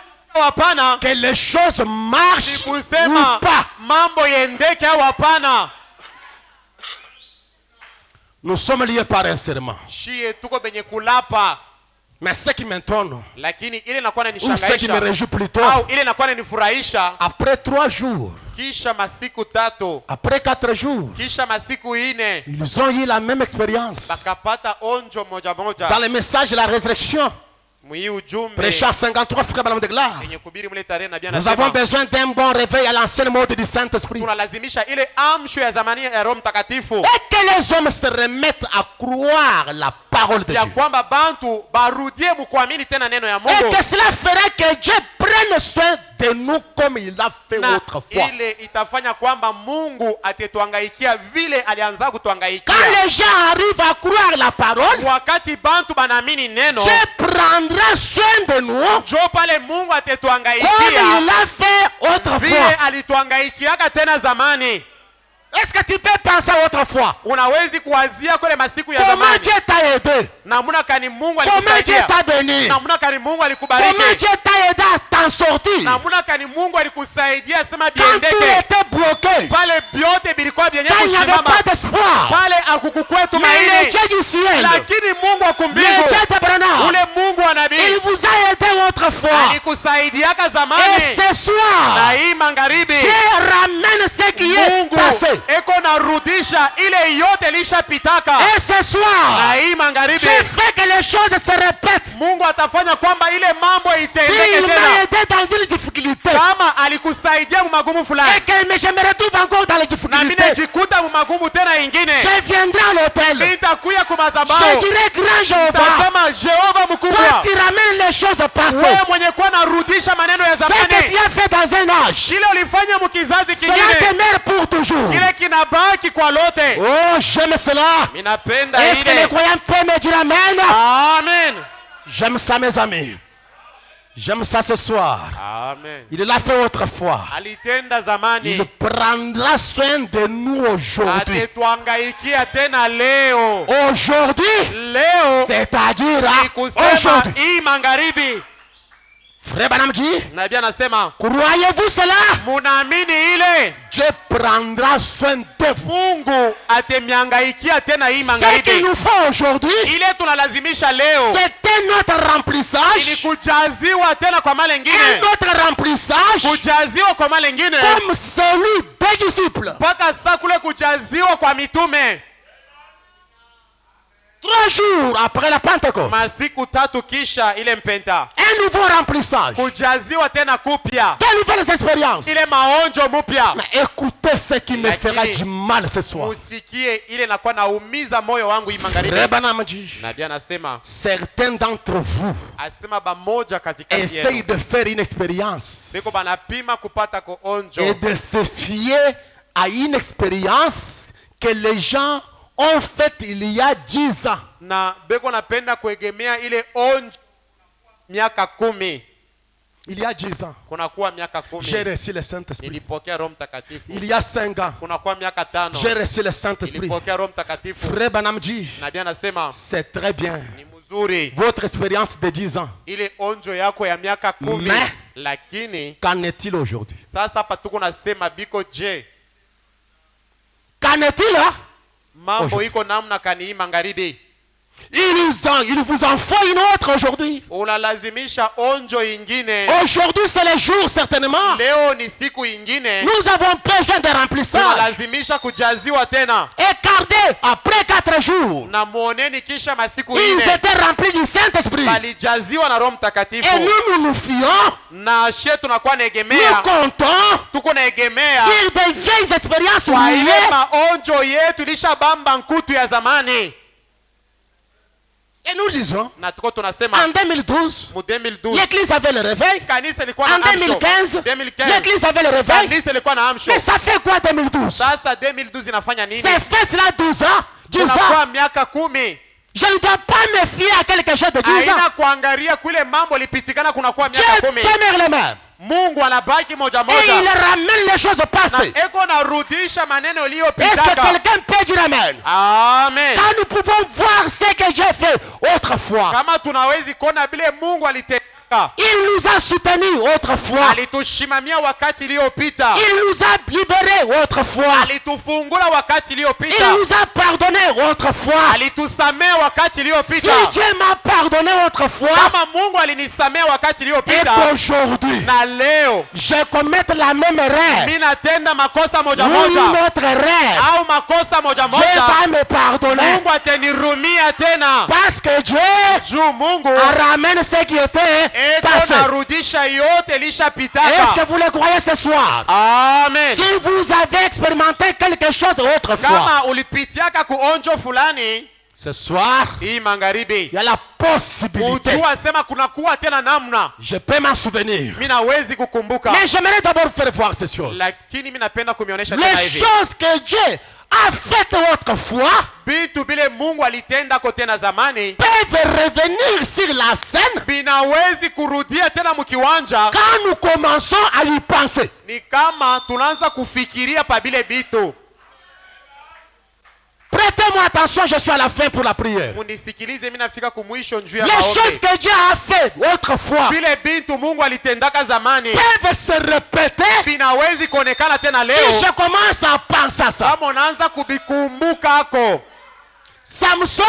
hapana, que les choses ni marchent kusema ou pas. mambo yendeke au hapana. Nous sommes liés par un serment. Shie tuko benye kulapa, Mais ce qui m'étonne, lakini ile inakuwa ou ce qui me inanishangaisha réjouit plutôt, au ile inakuwa inanifurahisha, après 3 jours, kisha masiku tatu, après 4 jours, kisha masiku ine, ils ont eu la même expérience. bakapata onjo moja moja Dans le message de la résurrection, mwii ujumbe prêchant 53 frères Branham de gloire, yenye kubiri mle tarehe na nous avons biana, besoin d'un bon réveil à l'ancienne mode du Saint-Esprit. tunalazimisha ile amsho ya zamani ya Roho Mtakatifu, Et que les hommes se remettent à croire la parole de ya Dieu. kwamba bantu barudie mukuamini tena neno ya Et Mungu, que cela ferait que Dieu prenne soin de nous comme il l'a fait na autrefois. ile itafanya kwamba Mungu atetuangaikia vile alianza Quand kutuangaikia. les gens arrivent à croire la parole, Wakati bantu banaamini neno, Dieu prendra soin de nous njo pale Mungu comme atetuangaikia il l'a fait vile autrefois. alituangaikiaka tena zamani. Est-ce que tu peux penser autrefois? Unawezi kuwazia kule masiku ya Comment zamani, Dieu t'a aidé? namuna kani Mungu Comment Dieu alikusaidia, t'a béni? namuna kani Mungu Comment alikubariki, Dieu t'a aidé à t'en sortir? namuna kani Mungu alikusaidia sema Quand tout biendeke était bloqué, pale, vyote bilikuwa vyenye quand il n'y avait kusimama pas d'espoir, pale, akukukwe mais le tumaini, Dieu du ciel, lakini Mungu wa le kumbingu, Dieu d'Abraham, ule Mungu wa il nabii vous a aidé autrefois. alikusaidiaka Et zamani, ce soir, na hii magharibi Dieu ramène ce qui est Mungu passé. eko narudisha ile yote lishapitaka, Et ce soir, na hii magharibi Dieu fait que les choses se répètent. Mungu atafanya kwamba ile mambo itendeke S'il m'a tena. aidé dans une difficulté, Kama alikusaidia mumagumu et fulani, que je me retrouve encore dans les na mimi difficultés, najikuta mumagumu tena ingine, je viendrai à l'hôtel. nitakuya Je kumadhabahu, dirai, grand Jéhovah, tasema Jehova toi mkubwa, tu ramènes les choses passées. wewe mwenye kuwa narudisha maneno ya Ce que tu zamani, as fait dans un âge, kile ulifanya mukizazi cela kingine, demeure pour toujours. kile kinabaki kwa lote. Oh, j'aime cela. Minapenda Est-ce que les ile. croyants peuvent me dire Amen? Amen. J'aime ça, mes amis. J'aime ça ce soir. Amen. Il l'a fait autrefois. Alitenda zamani, Il prendra soin de nous aujourd'hui. atetuangaikia tena leo. Aujourd'hui, Leo c'est-à-dire ni kusema aujourd'hui. hii magharibi, Frère Branham dit, nabii anasema croyez-vous cela? munaamini ile Dieu prendra soin de vous. Mungu atemiangaikia tena hii Ce qu'il magharibi. nous faut aujourd'hui, Ile tunalazimisha leo c'est un autre ili remplissage. kujaziwa tena kwa mara Un ingine, autre remplissage kujaziwa kwa mara ingine, comme celui des disciples. mpaka sasa kule kujaziwa kwa mitume. 3 jours après la Pentecôte, Masiku tatu kisha ile mpenta, un nouveau remplissage. kujaziwa tena kupya, De nouvelles expériences. ile maonjo mupya. Mais écoutez ce qui me Lakini, fera du mal ce soir. Musikie ile nakuwa naumiza moyo wangu hii magharibi. Frère Branham dit, Nabii anasema, certains d'entre vous asema bamoja katikati essayent yenu de faire une expérience biko banapima kupata ko onjo et de se fier à une expérience que les gens ont faite il y a 10 ans. na beko napenda kuegemea ile onjo miaka 10. Il y a 10 ans, kunakuwa miaka j'ai 10 reçu le Saint-Esprit. nilipokea Roho Mtakatifu. Il y a 5 ans, Kunakuwa miaka 5 j'ai reçu le Saint-Esprit. nilipokea Roho Mtakatifu. Frère Branham dit, Nabii anasema c'est très bien. ni mzuri Votre expérience de 10 ans, ile onjo yako ya miaka 10, Mais- lakini qu'en est-il aujourd'hui? sasa hapa tuko nasema biko je, Qu'en est-il là? mambo Aujourd'hui. iko namna kani hii magharibi? Il vous en faut une autre aujourd'hui. Unalazimisha onjo ingine. Aujourd'hui, c'est le jour certainement. Leo ni siku ingine, Nous avons besoin de remplissage. tunalazimisha kujaziwa tena. Et gardez, après 4 jours, Na muoneni kisha masiku ils ine étaient remplis du Saint-Esprit. balijaziwa na Roho Et Mtakatifu. nous nous fions, Na she tunakuwa nous naegemea, comptons tuko naegemea sur des vieilles expériences kwa ile oubliées. maonjo yetu ilishabamba nkutu ya zamani, Et nous disons, na tuko tunasema en 2012, mu 2012 l'église avait le réveil. kanisa ilikuwa En na amsho. 2015, 2015 l'église avait le réveil. kanisa ilikuwa na amsho. Mais ça fait quoi 2012? Sasa 2012 inafanya nini? C'est fait cela 12 ans. 10 ans. Tunakuwa miaka 10. Je ne dois pas me fier à quelque chose de 10 ans. Haina kuangalia kule mambo lipitikana kunakuwa Dieu miaka 10. demeure le même. Mungu anabaki moja Et il moja ramène les choses na passées. eko narudisha maneno Est-ce que iliyopitaka. quelqu'un peut dire Amen? Amen. Quand nous pouvons voir ce que Dieu fait autrefois. Kama tunawezi kuona vile Mungu alitendeka, Il nous a soutenus autrefois. alitushimamia wakati iliyopita, Il nous a libérés autrefois. alitufungula wakati Il iliyopita, nous a pardonnés autrefois. alitusamea wakati Si iliyopita. Dieu m'a pardonné autrefois, Kama Mungu alinisamea wakati et iliyopita, qu'aujourd'hui, na leo je commette la même erreur, mimi natenda makosa moja ou une moja autre erreur, au makosa moja Dieu moja, va me pardonner. Mungu atanirumia tena, Parce que Dieu juu Mungu ramène ce qui était eko passé. narudisha yote Est-ce ilishapitaka. que vous le croyez ce soir? Amen. Si vous avez expérimenté quelque chose autrefois, Kama ulipitiaka kuonjo fulani ce soir, hii magharibi, il y a la possibilité. ujua sema kunakuwa tena namna, Je peux m'en souvenir. mimi nawezi kukumbuka, Mais j'aimerais d'abord faire voir ces choses. lakini mimi napenda kumionyesha tena Les hivi choses que Dieu a faites autrefois vitu vile Mungu alitendako tena zamani peuvent revenir sur la scène vinawezi kurudia tena mkiwanja. quand nous commençons à y penser. Ni kama tunaanza kufikiria pa vile vitu. Prêtez-moi attention, je suis à la fin pour la prière. Munisikilize, mimi nafika kumwisho njuu ya Les choses maombi. que Dieu a fait autrefois Vile vitu Mungu alitendaka zamani peuvent se répéter vinawezi kuonekana tena si leo je commence à penser à ça. kama unaanza kuvikumbuka ako. Samson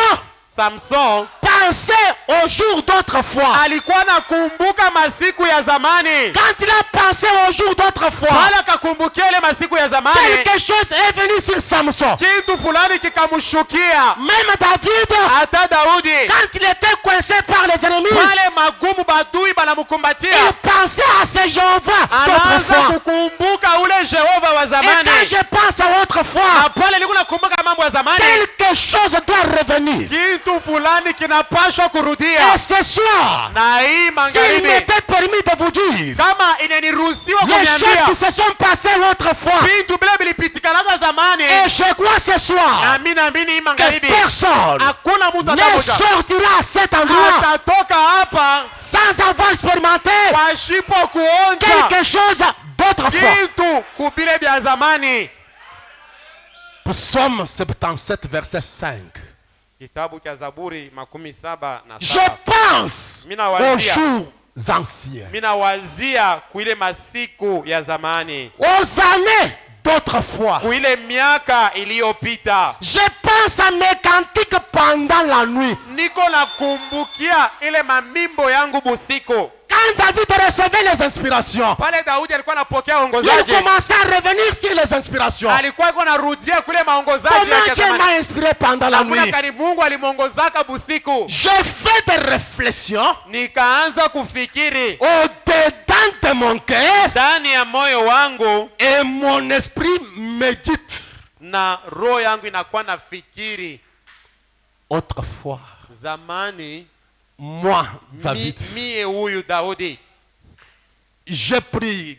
Samson pensait au jour d'autrefois. alikuwa nakumbuka masiku ya zamani, Quand il a pensé au jour d'autrefois, wala akakumbukia ile masiku ya zamani, quelque chose est venu sur Samson. kitu fulani kikamshukia. Même David, Hata Daudi quand il était coincé par les ennemis, pale magumu badui banamkumbatia, il pensait à ce Jéhovah anaanza d'autrefois. kukumbuka ule Jehova wa Et quand zamani. je pense à autrefois, Na pale nilikuwa nakumbuka mambo ya zamani, quelque chose doit revenir. kitu fulani kinapashwa Et kurudia. ce soir, Na hii s'il magharibi, m'était permis de vous dire kama inaniruhusiwa les choses kuniambia qui se sont passées autrefois, vitu vile vilipitikanaka zamani, et je crois ce soir na mimi naamini hii que magharibi personne hakuna mtu ne atamoja sortira à cet endroit atatoka hapa sans avoir expérimenté pasipo kuonja quelque chose d'autrefois. kitu kubile vya zamani. Psaume 77, verset 5. Kitabu cha Zaburi 77. Je pense Mina aux wazia. jours anciens, Mimi nawazia kuile masiku ya zamani, aux années d'autrefois. kuile miaka iliyopita. Je pense à mes cantiques pendant la nuit. Niko nakumbukia ile mamimbo yangu busiku. Quand David recevait les inspirations, Pale Daudi alikuwa anapokea il ongozaji, commençait à revenir sur les inspirations. alikuwa yuko narudia kule maongozaji Comment yake ya Dieu zamani. m'a inspiré pendant la Hakuna nuit? kani Mungu alimwongozaka busiku. Je fais des réflexions Nikaanza kufikiri au-dedans de mon cœur ndani ya moyo wangu, et mon esprit médite. na roho yangu inakuwa na fikiri Autrefois, zamani. moi, David, Mie huyu Daudi j'ai pris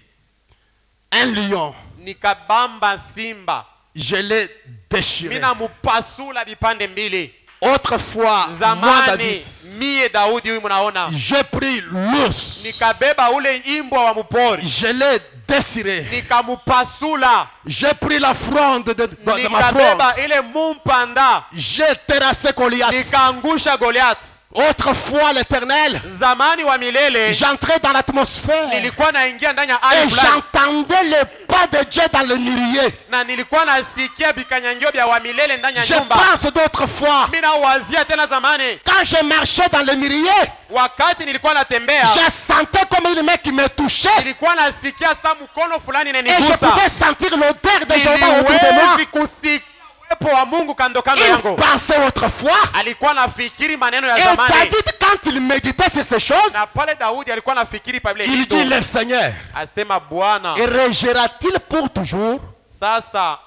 un lion, nikabamba simba, je l'ai déchiré. mina mupasula vipande mbili, Autrefois, moi zamani David, mie Daudi huyu mnaona j'ai pris l'ours, nikabeba ule imbwa wa mpori je l'ai désiré, nikamupasula j'ai pris la fronde de ma fronde, nikabeba ile mumpanda j'ai terrassé Goliath. nikaangusha Goliath. Autrefois, l'Éternel, Zamani wa milele j'entrais dans l'atmosphère nilikuwa naingia ndani ya et ardhi fulani j'entendais les pas de Dieu dans le mirier. na nilikuwa nasikia vikanyangio vya wa milele ndani ya Je nyumba. pense d'autrefois, Mimi nawazia tena zamani quand je marchais dans le mirier, wakati nilikuwa natembea je sentais comme une main qui me touchait nilikuwa nasikia saa mkono fulani et je inanigusa. pouvais sentir l'odeur de Jéhovah autour de moi. Niliwezi kusikia uwepo wa Mungu kando kando Il yangu. pensait autrefois. Alikuwa nafikiri maneno ya Et zamani. David, quand il méditait sur ces choses, Na pale Daudi alikuwa nafikiri pale il kitu. dit, le Seigneur, Asema Bwana, rejettera-t-il pour toujours? sasa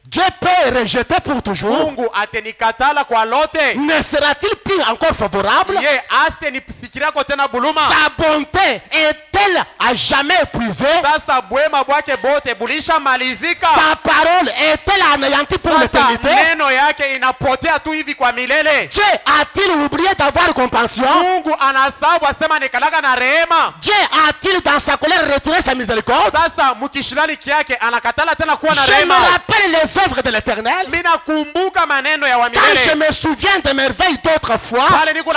Dieu peut rejeter pour toujours. Mungu atenikatala kwa lote? Ne sera-t-il plus encore favorable? Ye aste nisikirako tena buluma? Sa bonté est-elle à jamais épuisée? Sasa bwema bwake bote bulisha malizika? Sa parole est-elle anéantie pour Sasa l'éternité? neno yake inapotea tu hivi kwa milele? Dieu a-t-il oublié d'avoir compassion? Mungu anasabu asema nikalaka na rehema? Dieu a-t-il dans sa colère retiré sa miséricorde? Sasa mukishilali kyake anakatala tena kuwa na Je me rehema? rappelle les œuvres de l'Éternel. Mina kumbuka maneno ya wa Quand je milele. me souviens des merveilles d'autrefois, Pale niko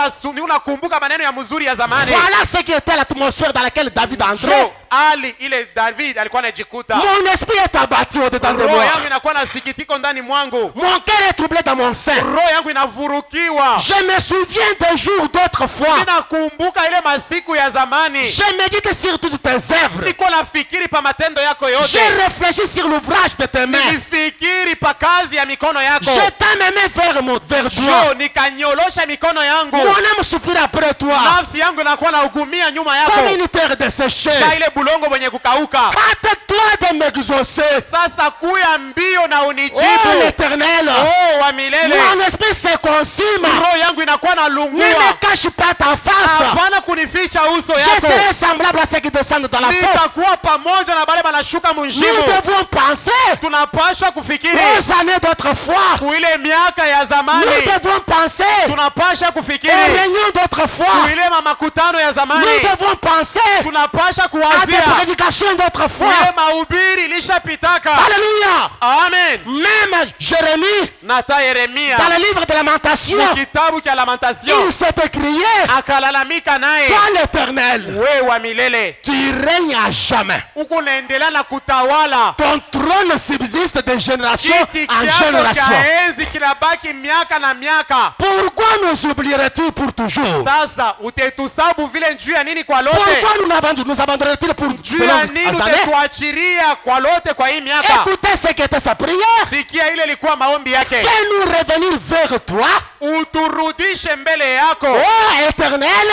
nakumbuka maneno ya mzuri ya zamani. voilà ce qui était l'atmosphère dans laquelle David entrait. Jo, ali ile David alikuwa anajikuta. Mon esprit est abattu au-dedans de Roho moi. yangu inakuwa na sikitiko ndani mwangu. Mon cœur est troublé dans mon sein. Roho yangu inavurukiwa. Je me souviens des jours d'autrefois. Ninakumbuka ile masiku ya zamani. Je médite sur toutes tes œuvres. Niko nafikiri pa matendo yako yote. Je réfléchis sur l'ouvrage de tes mains. Nilifikiri pa kazi ya mikono yako. Je tends mes mains vers Jo, toi. nikanyolosha mikono yangu. Mon âme soupire après toi. Nafsi yangu inakuwa na ugumia nyuma yako. Comme une terre desséchée. Sa ile bulongo mwenye kukauka. Hâte-toi de m'exaucer. Sasa kuya mbio na unijibu. Oh l'Éternel. Oh wa milele. Mon esprit se consume. Roho yangu inakuwa na Ne lungua. me cache pas ta face. Hapana kunificha uso Je yako. serai semblable à ceux qui descendent dans la fosse. Nitakuwa pamoja na bale banashuka Nous munjimu. devons penser Tunapashwa kufikiri aux années d'autrefois. kuile miaka ya zamani. Nous devons penser Tunapasha aux kufikiri réunions d'autrefois. kuile makutano ya zamani. Nous devons penser Tunapasha à des kuwazia prédications d'autrefois. kuile mahubiri ilishapitaka. Alléluia. Amen. Même Jérémie, Nata Yeremia dans le livre de Lamentation, kitabu cha Lamentation il s'est écrié, akalalamika naye, toi l'Éternel, we wa milele tu règnes à jamais. huku naendelea na kutawala. Ton trône subsiste de génération Kiti en chako génération. cha enzi kinabaki miaka na miaka. Pourquoi nous oublierait-il pour toujours? Sasa utetusabu vile juu ya nini kwa lote? Pourquoi nous abandonnerait-il pour de Juu ya nini longues années? utetuachiria kwa lote kwa hii miaka? Écoutez ce qu'était sa prière. Sikia ile ilikuwa maombi yake. Fais-nous revenir vers toi, Uturudishe mbele yako. oh Éternel.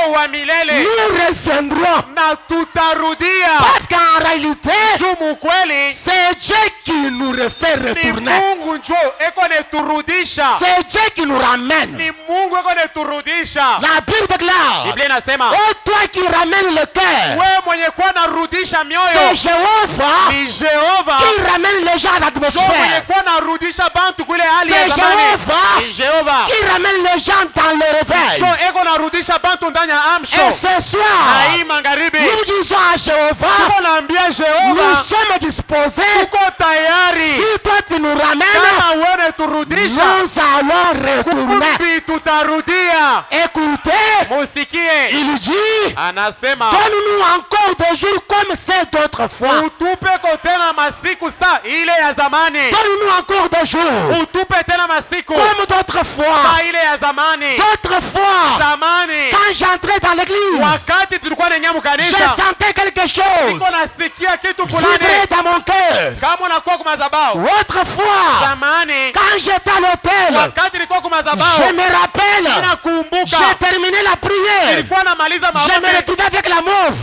Oh wa milele. Nous reviendrons. Na tutarudia. Parce qu'en réalité, Juu mukweli c'est Dieu qui nous refait ni retourner. Mungu njo eko neturudisha. C'est Dieu qui nous ramène. Ni Mungu eko neturudisha. La Bible déclare, Biblia inasema oh toi qui ramènes le cœur, wewe mwenye kuwa narudisha c'est mioyo Jéhovah ni Jehova. qui ramène les gens à Njo mwenye l'atmosphère. kuwa narudisha bantu kule hali ya C'est zamani. Jéhovah Ni Jehova. qui ramène les gens dans le réveil. Njo eko narudisha bantu ndani ya Et amsho. ce Na soir, hii magharibi nous disons à Jéhovah, tuko naambia nous Jehova sommes disposés. tuko tayari. Si toi tu nous ramènes, Kama wewe turudisha nous allons retourner. kukumbi tutarudia. Écoutez, Musikie. il dit, Anasema donne-nous encore des jours comme c'est d'autrefois. utupeko tena masiku sa ile ya zamani. Donne-nous encore des jours Utupe tena masiku comme d'autrefois. sa ile ya zamani. D'autrefois, Zamani quand j'entrais dans l'église, wakati tulikuwa naingia je mkanisa sentais quelque chose niko nasikia kitu vibrer fulani dans mon cœur. kama unakuwa kumazabao. Autrefois, Zamani quand j'étais à l'hôtel, wakati nilikuwa je kumazabao me rappelle, nakumbuka j'ai terminé la prière. nilikuwa namaliza Je me maombi retrouvais avec la mauve,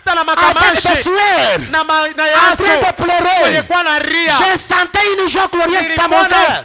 na avec des makamashi sueurs, na en train de yaso pleurer. nilikuwa na ria. Je sentais une joie glorieuse dans Nilikuwa mon cœur.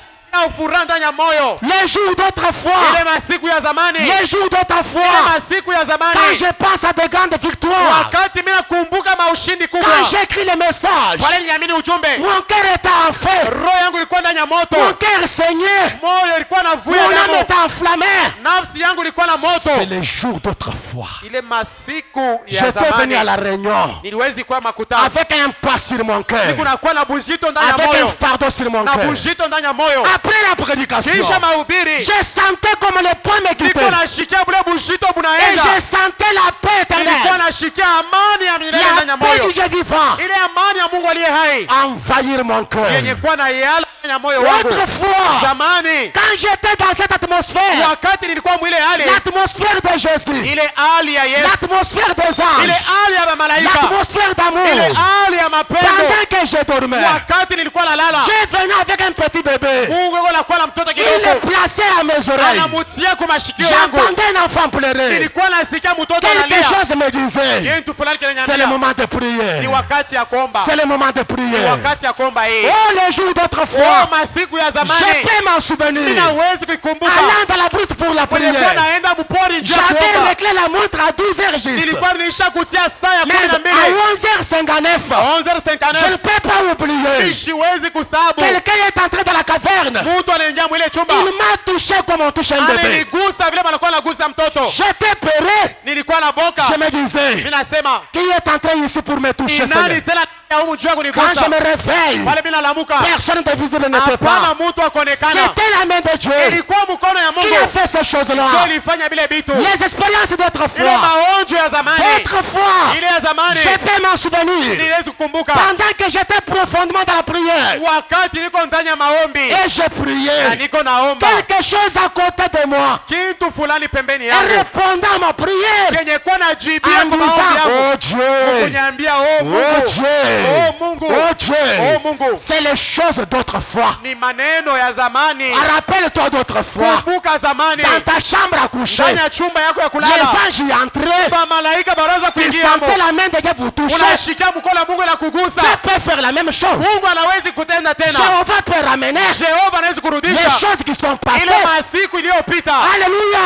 furaha ndani ya moyo. Les jours d'autrefois. Ile masiku ya zamani. Les jours Ile d'autrefois. masiku ya zamani. Quand je pense à de grandes victoires. Wakati mimi nakumbuka maushindi kubwa. Quand j'écris les messages. Wale niliamini ujumbe. Mon cœur était en feu. Roho yangu ilikuwa ndani ya moto. Mon cœur saignait. Moyo ilikuwa na vuya Mon âme damu. était enflammée. Nafsi yangu ilikuwa na moto. C'est les jours d'autrefois. Ile masiku ya J'étais venu à zamani. la réunion. Niliwezi kuwa makutano. Avec un pas sur mon cœur. Kunakuwa na bujito ndani ya Avec un moyo. fardeau sur mon Na cœur. bujito ndani ya moyo. Après la prédication. Kisha mahubiri. Je sentais comme le poing me quittait. Niko nashikia bule bujito Et bunaenda. je sentais la paix Nilikuwa éternelle. nashikia amani ya milele ndani La ya paix moyo. du Dieu vivant. Ile amani ya Mungu aliye hai. Envahir mon cœur. Yenye kuwa na yala ndani ya moyo wangu. Autrefois, Zamani. quand j'étais dans cette atmosphère, Wakati nilikuwa mwile hali. l'atmosphère de Jésus, Ile hali ya Yesu. l'atmosphère des Ile anges, hali ya malaika. l'atmosphère Ile d'amour, hali ya mapendo. pendant que je dormais, Wakati nilikuwa nalala. je venais avec un petit bébé. Mungu yuko nakuwa na mtoto Il le kidogo. plaçait à mes oreilles. Anamutia kwa mashikio yangu. J'entendais un enfant pleurer. Nilikuwa nasikia mtoto Quelque analia. chose me disait, Kitu fulani c'est le kinaniambia. moment de Ni prier. wakati ya kuomba. C'est le moment de Ni prier. wakati ya kuomba hii. Oh, les jours Oh, d'autrefois, masiku ya je zamani. peux m'en souvenir. Ninawezi kuikumbuka. Allant dans la brousse pour la Nilikuwa prière. naenda mpori njia J'avais kuomba. réglé la montre à 12h juste. Nilikuwa nilisha kutia saa ya Mais 12. à 11h59, je 11:59. ne peux pas oublier. Siwezi kusabu. Quelqu'un est entré dans la caverne. Mtu anaingia mwile chumba. Il m'a touché comme on touche un bébé. Alinigusa vile anakuwa anagusa mtoto. J'étais peuré. Nilikuwa na boka. Je me disais, Mimi nasema, qui est entré ici pour me toucher? ni nani Seigneur? tena humu juu yangu Quand je nigusa? me réveille, Pale mimi nalamuka. personne de visible n'était Hapana pas. mtu akuonekana. C'était la main de Dieu Ilikuwa mkono ya qui a Mungu. fait ces choses-là. Ndio ilifanya vile vitu. Les expériences Ile d'autrefois. maonjo ya zamani. D'autrefois, Ile ya zamani. je peux m'en souvenir. Niwezi kukumbuka. Pendant que j'étais profondément dans la prière Wakati niko ndani ya maombi. et je Na priais, niko naomba. quelque chose à côté de moi Kitu fulani pembeni et yangu. répondant à ma prière Kenye kuwa najibia en kwa maombi disant, yangu. oh Dieu, Kuniambia oh oh Mungu. Dieu, Oh Mungu. oh Dieu. Oh Mungu. C'est les choses d'autrefois. Ni maneno ya zamani. Rappelle-toi d'autrefois, Kumbuka zamani. dans ta chambre à coucher, Ndani ya chumba yako ya les kulala. anges y entraient, Ba malaika baraza tu kuingia hapo. sentais la main de Dieu vous toucher. Unashikia mkono wa Mungu na kugusa. Tu peux faire la même chose. Mungu anawezi kutenda tena. Jéhovah peut ramener Jehova anawezi les kurudisha choses qui sont ile passées. masiku iliyopita. Alléluia.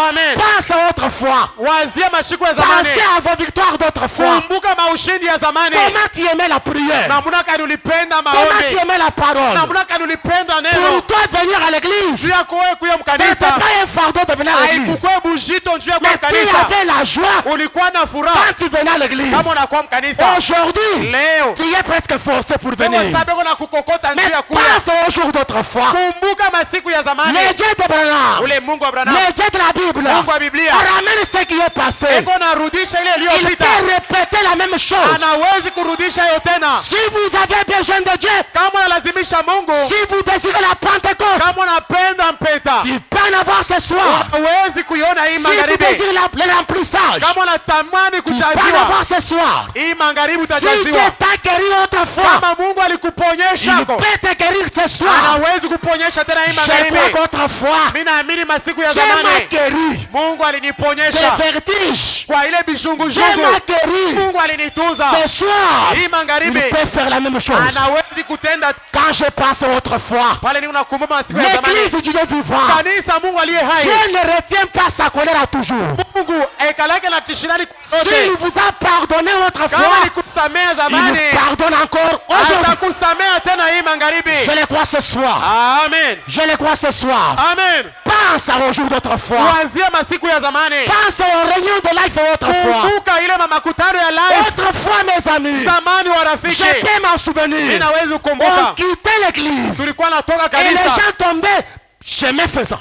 Amen. Pense à autrefois. Wazia mashiku ya zamani. Pensez à vos victoires d'autrefois. Kumbuka maushindi ya zamani. Comment tu aimais la prière? Namna gani ulipenda Comment tu maombi. aimais la parole? Namna gani ulipenda Pour neno. toi venir à l'église, Juu yako wewe kuya ce n'était mkanisa. pas un fardeau de venir à l'église. Haikukuwa bujito juu ya kuya Mais tu mkanisa. avais la joie Ulikuwa na furaha quand tu venais à l'église. kama unakuwa mkanisa. Aujourd'hui, Leo tu es presque forcé pour kwa venir. sababu na kukokota Mais njia kuya. pense aux jours d'autrefois. Kumbuka masiku ya zamani. Les dieux d'Abraham, Ule Mungu wa Abrahamu. les dieux de la Bible, Mungu wa Biblia. ramène ce qui est passé. Eko narudisha ile Il iliyopita. peut répéter la même chose. Anawezi kurudisha hiyo tena. Si vous avez besoin de Dieu, Kama unalazimisha Mungu. si vous désirez la Pentecôte, Kama unapenda mpeta. tu peux en avoir ce soir. Unawezi kuiona hii Si tu magharibi. désires le remplissage, Kama unatamani tu peux en kuchaziwa. avoir ce soir. Hii magharibi Si Dieu utachaziwa. t'a guéri autrefois, Kama Mungu alikuponyesha il yako. peut te guérir ce soir. Anawezi kuponyesha tena hii Je crois magharibi. qu'autrefois, Mimi naamini masiku ya Dieu m'a zamani. guéri Mungu des aliniponyesha vertiges. kwa ile Dieu bishunguzungu. m'a guéri. Mungu alinitunza. Ce soir, Hii il magharibi peut faire la même chose. anawezi kutenda. Quand je pense autrefois, Pale ni unakumbuka masiku ya zamani. l'église du Dieu vivant, Kanisa Mungu aliye hai. Dieu ne retient pas sa colère à toujours. Mungu ekalake na kishirani S'il kote. vous a pardonné Kama autrefois, alikusamea il zamani, nous pardonne encore aujourd'hui. atakusamea tena hii magharibi. Je le crois ce soir. Amen. Je le crois ce soir. Amen. Pense aux jours d'autrefois. Kuanzia masiku ya zamani. Pense aux réunions de life autrefois. Kumbuka ile makutano ya live Autrefois, mes amis, zamani wa je rafiki. peux m'en Mimi souvenir. nawezi On kukumbuka. quittait l'église Tulikuwa natoka et les kanisa. gens tombaient chemin faisant.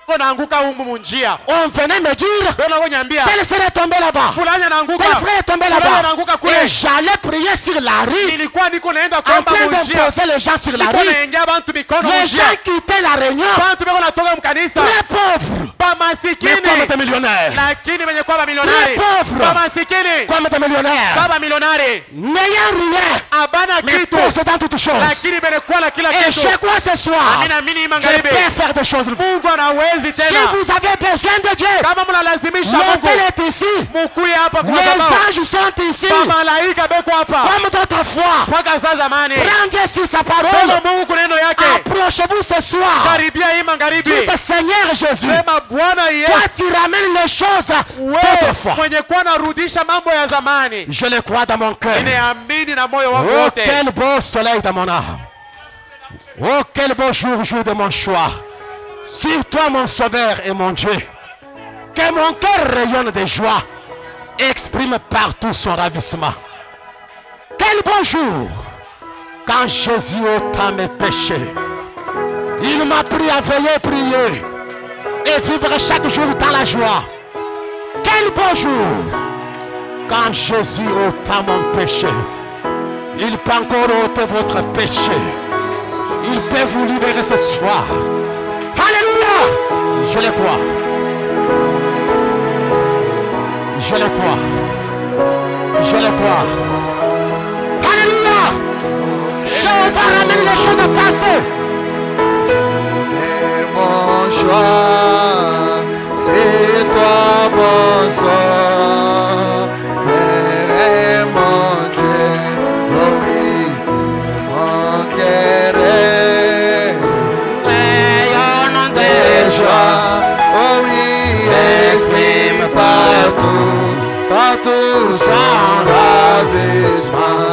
Tuko naanguka humu munjia. On venait me dire, Ndio naonyambia. tel serait tombé là-bas. Fulani anaanguka. Tel frère est tombé Fulani là-bas. anaanguka kule. Et j'allais prier sur la rue Nilikuwa niko naenda en kuomba train munjia. d'imposer les gens sur la Niko rue. naingia bantu mikono Les munjia. gens quittaient la réunion Bantu beko natoka mkanisa. très pauvres. Ba Mais comme masikini. des millionnaires. Lakini wenye kuwa Très mamilionari. pauvres. Ba masikini. Comme des de millionnaires, baba milionari n'ayant rien, abana mais kitu possédant toutes choses. lakini benekuwa na kila Et kitu. chez quoi ce soir, Amina mini je magharibi peux faire des choses. Mungu anawezi Si tena. vous avez besoin de Dieu, Kama mnalazimisha Mungu l'autel est ici. mukuye hapa kwa Les sababu anges sont ici. malaika beko hapa Comme d'autrefois. mpaka saa zamani. Prends Dieu sur sa parole. Sema Mungu kwa neno yake. Approchez-vous ce soir. Karibia hii magharibi. Dites Seigneur Jésus, Sema Bwana Yesu, toi tu ramènes les choses wewe d'autrefois. mwenye kuwa narudisha mambo ya zamani. Je le crois dans mon cœur. Nimeamini na moyo wangu Oh, wote. quel beau soleil dans mon âme. Oh, quel beau jour de mon choix. Sur toi, mon sauveur et mon Dieu. Que mon cœur rayonne de joie. Exprime partout son ravissement. Quel beau jour. Quand Jésus ôta mes péchés. Il m'a pris à veiller, prier. Et vivre chaque jour dans la joie. Quel beau jour. Quand Jésus ôta mon péché. Il peut encore ôter votre péché. Il peut vous libérer ce soir. Alléluia. Je le crois. Je le crois. Je le crois. Alléluia. Je vais ramener les choses à passer. Et mon choix, c'est toi mon sort. Père et mon Dieu, oh oui, mon cœur rayonne de joie. Oh oui, exprime partout sans ravissement.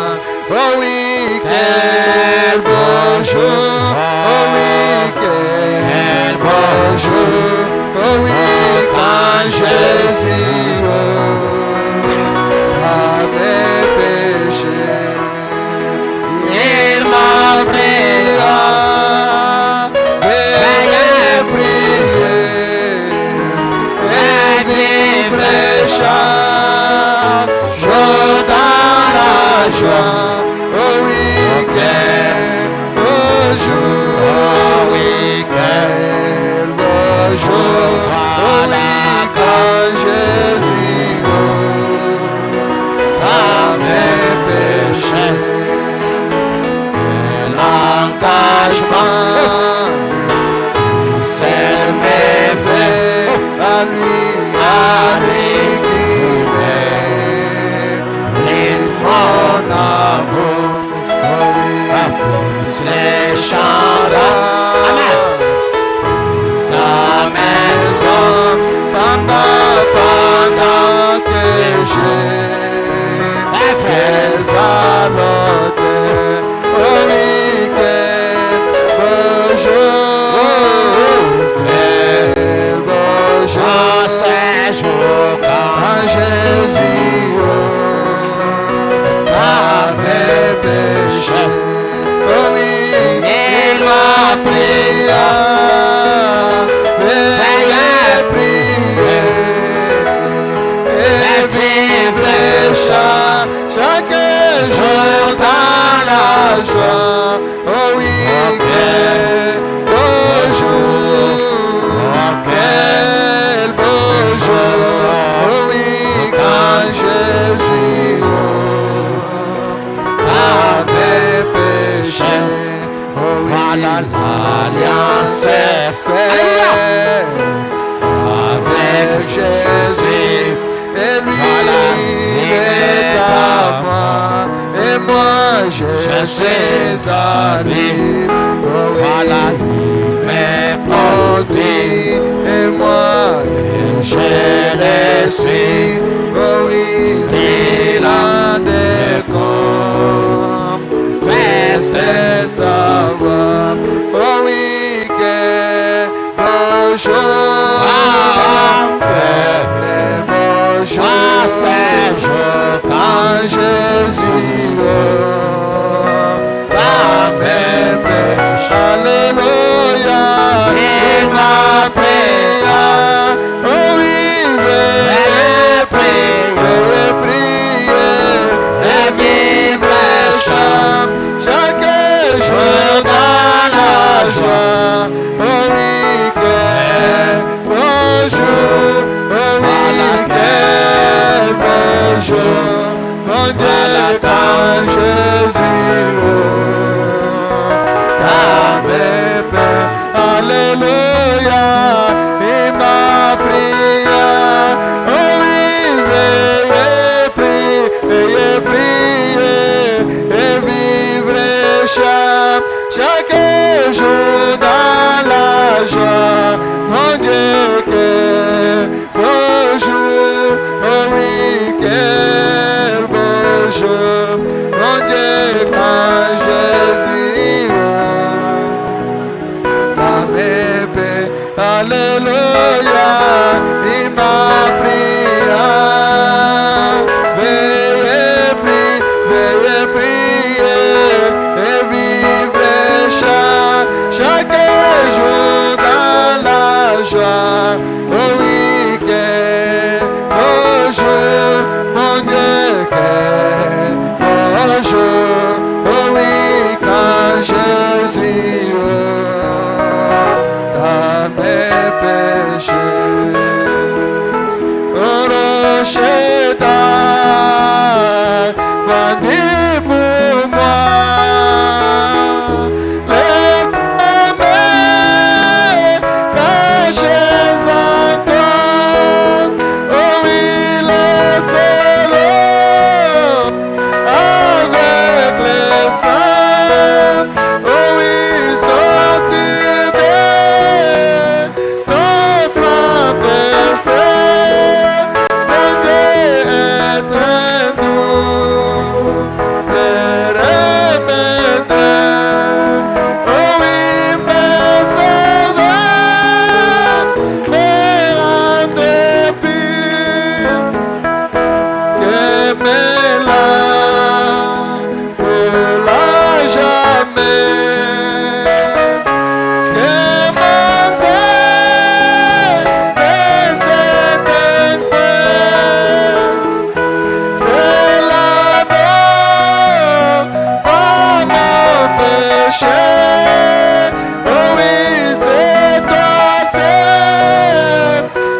Oh oui, quel beau jour. Oh oui, quel beau jour. Oh oui, quand Jésus avait péché, il m'a pris à prier et vivre chaque jour dans la joie. Oh oui, quel beau jour. Oh oui, quel beau jour. Oh oui, quand Jésus avait péché. L'engagement, c'est m'élever à lui qui m'aime, mon amour. Oh oui, les chants Amen. Sa maison pendant que j'ai fait à l'autel. Oh oui, quel beau jour, quel beau jour, c'est jour quand Jésus avait péché. Oh oui, il m'a pris à prier et vivre chaque jour dans la joie. Oh oui, quel beau jour, quel beau jour. Oh oui, quand Jésus avait péché. Oh oui, voilà l'alliance est faite avec Jésus. Et lui est à moi, et moi je suis à lui. Oh, voilà, il m'est produit, et moi je le suis. Oh oui, il a des comptes, fais savoir. Oh oui, quel beau jour. Ah, c'est jour quand Jésus avait péché. Alléluia, il m'a pris. Oh oui, je vais prier et vivre chaque jour dans la joie. Oh oui, Alléluia, il m'a pris. Veuillez prier et vivre chaque jour dans la joie. Oh oui, que bonjour, mon Dieu, que bonjour. Oh oui, quand Jésus dans mes péchés. Oh, rocher d'art, venez pour moi. Laisse-moi cacher en toi. Oh oui, laissez-le avec les saints. Oh oui, sortir de ton flanc percé. Mon Dieu est très doux, Père aimé-toi. Oh oui, mes sauveurs, mes rendez purs, que mes larmes coulent jamais, que mon zèle ne s'éteigne point. C'est l'amour par mon péché. Oh oui, c'est toi seul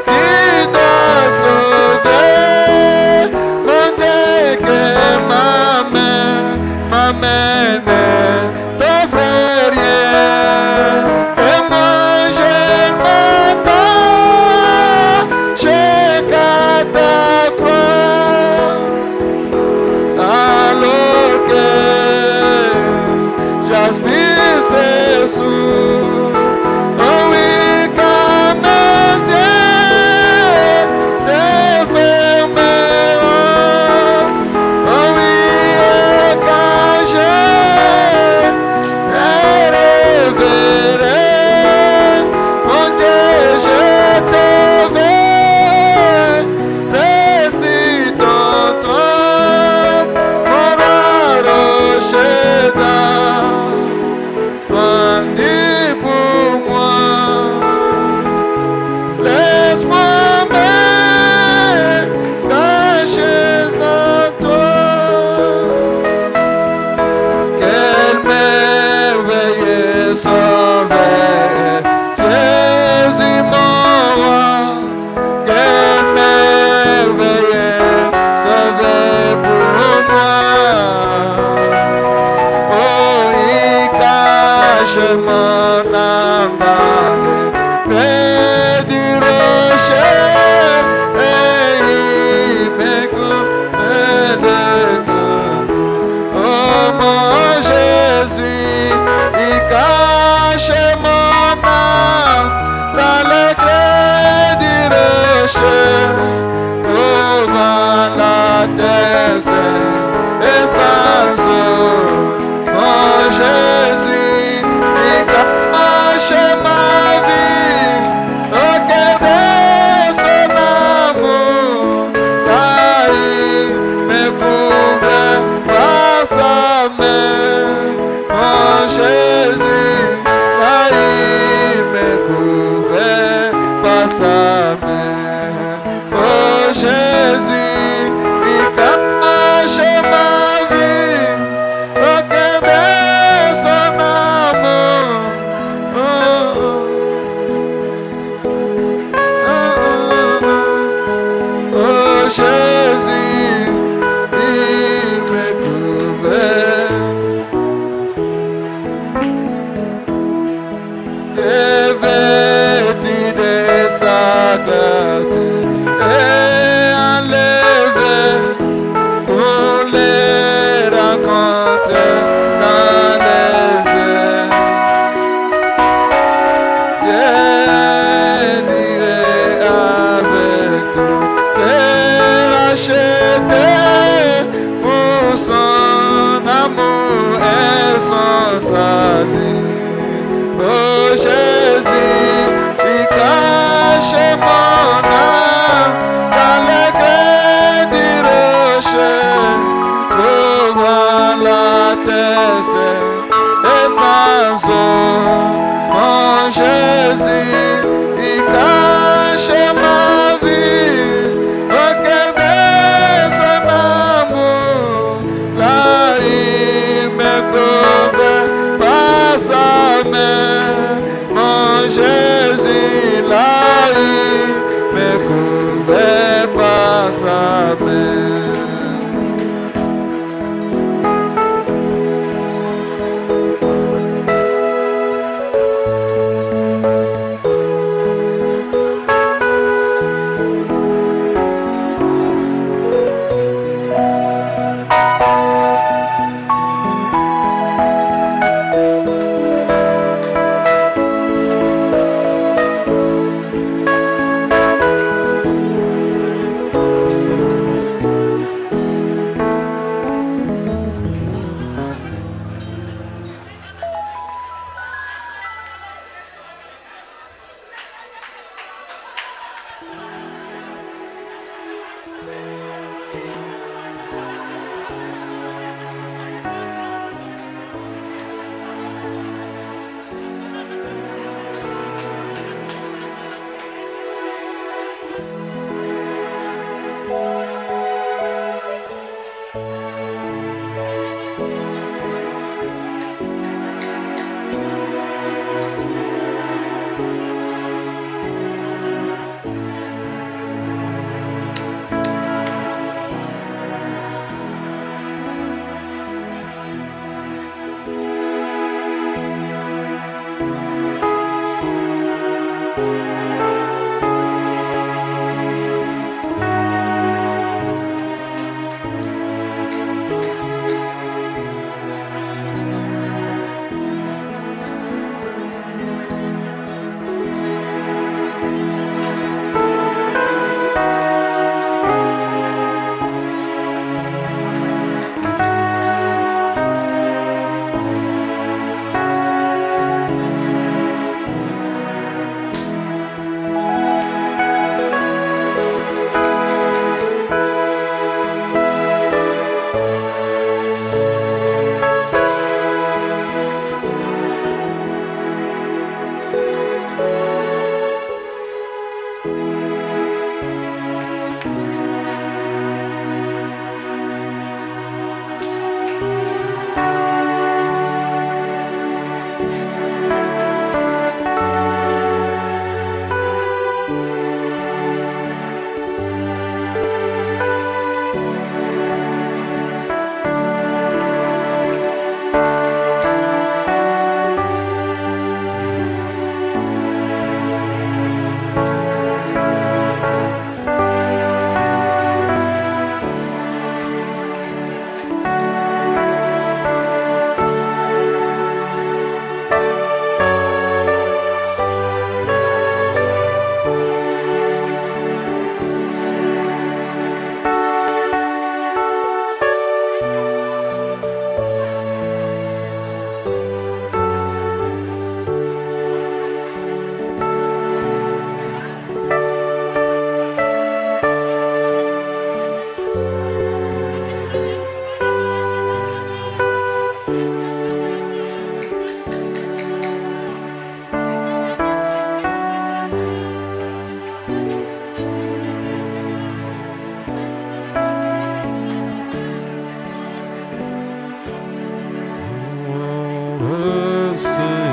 qui dois sauver. Mon Dieu, que ma main ne t'offre rien. Et moi je m'attends jusqu'à ta croix. Alors que j'aspire ses sous. Oh oui, quand mes yeux se fermeront. Oh oui, et quand je te reverrai, mon Dieu, je te verrai sur ton trône, mon rocher d'or, vendu pour moi. Laisse-moi me cacher en toi. Quel merveilleux sauveur, Jésus mon roi. Quel merveilleux sauveur pour moi. Oh, il cache mon âme près du rocher et il me couvre de son. Oh mon Jésus, il cache mon âme dans le creux du rocher. Devant la terre et sans eau, mon Jésus, il cache ma vie au cœur de son amour. Là, il me couvre par sa main, mon Jésus. Là, il me couvre par sa main, oh Jésus, il cache ma vie au cœur de son amour. Oh, oh, oh, oh, Jésus, il me couvre. Revêtu de sa clarté et Merci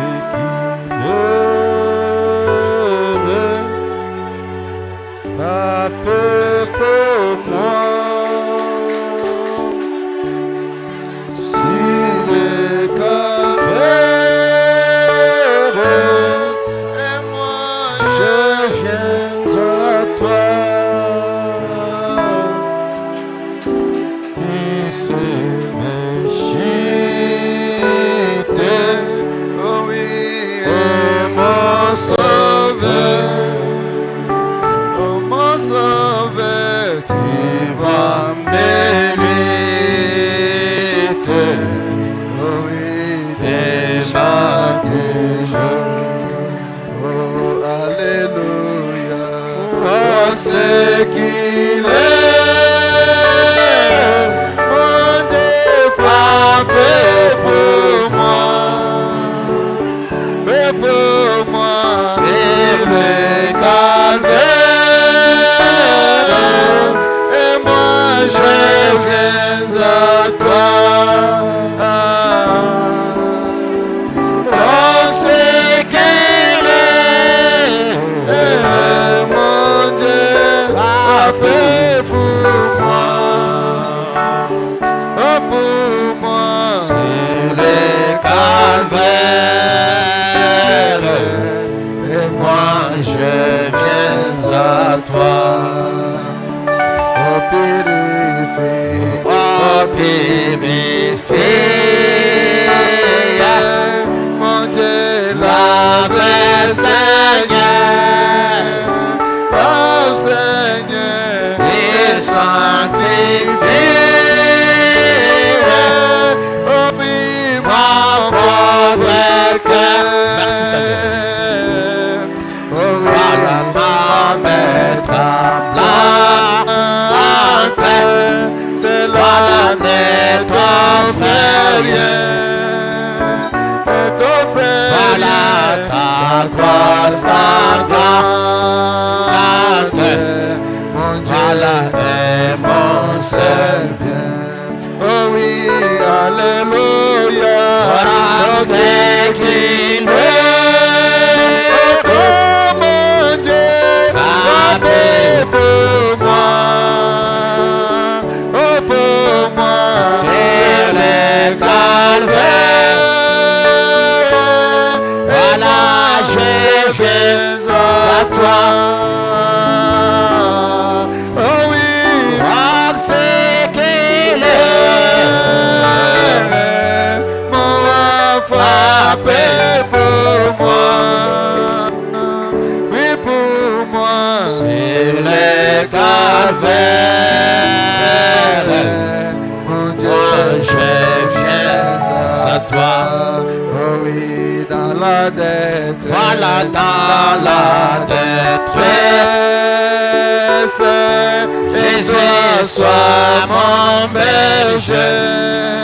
Seigneur. sanglante, mon Dieu voilà est mon seul bien. Oh oui, alléluia. Voilà ce qu'il veut. Oh mon Dieu, Amen. pour moi. Oh pour moi. Sur le calvaire, voilà je viens à toi. Oh oui, Voir ce qu'il est. mon frappé pour moi. Oui, pour moi. Sur le calvaire, Mon Dieu, moi je viens à toi. Oh oui, dans la dette. Voilà dans la détresse, Jésus, sois mon berger.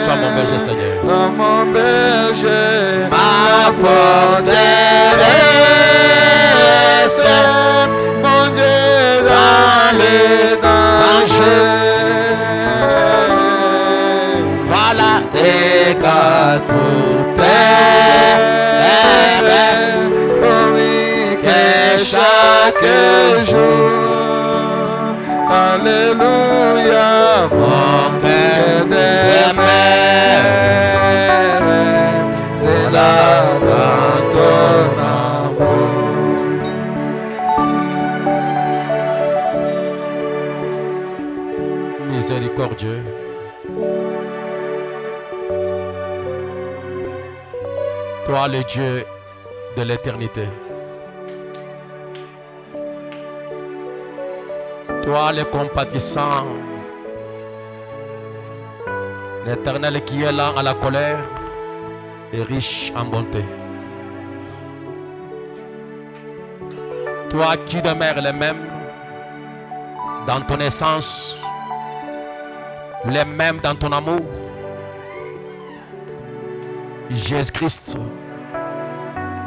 Sois mon berger, Seigneur. Oh, mon berger, Ma forteresse, mon Dieu, dans les dangers. voilà et qu'à tout père, Oh oui, que chaque jour, alléluia, mon cœur de mère, c'est là dans ton amour. Miséricordieux. Toi, le Dieu de l'éternité. Toi, le compatissant. L'Éternel qui est lent à la colère et riche en bonté. Toi qui demeures le même dans ton essence, le même dans ton amour. Jésus-Christ,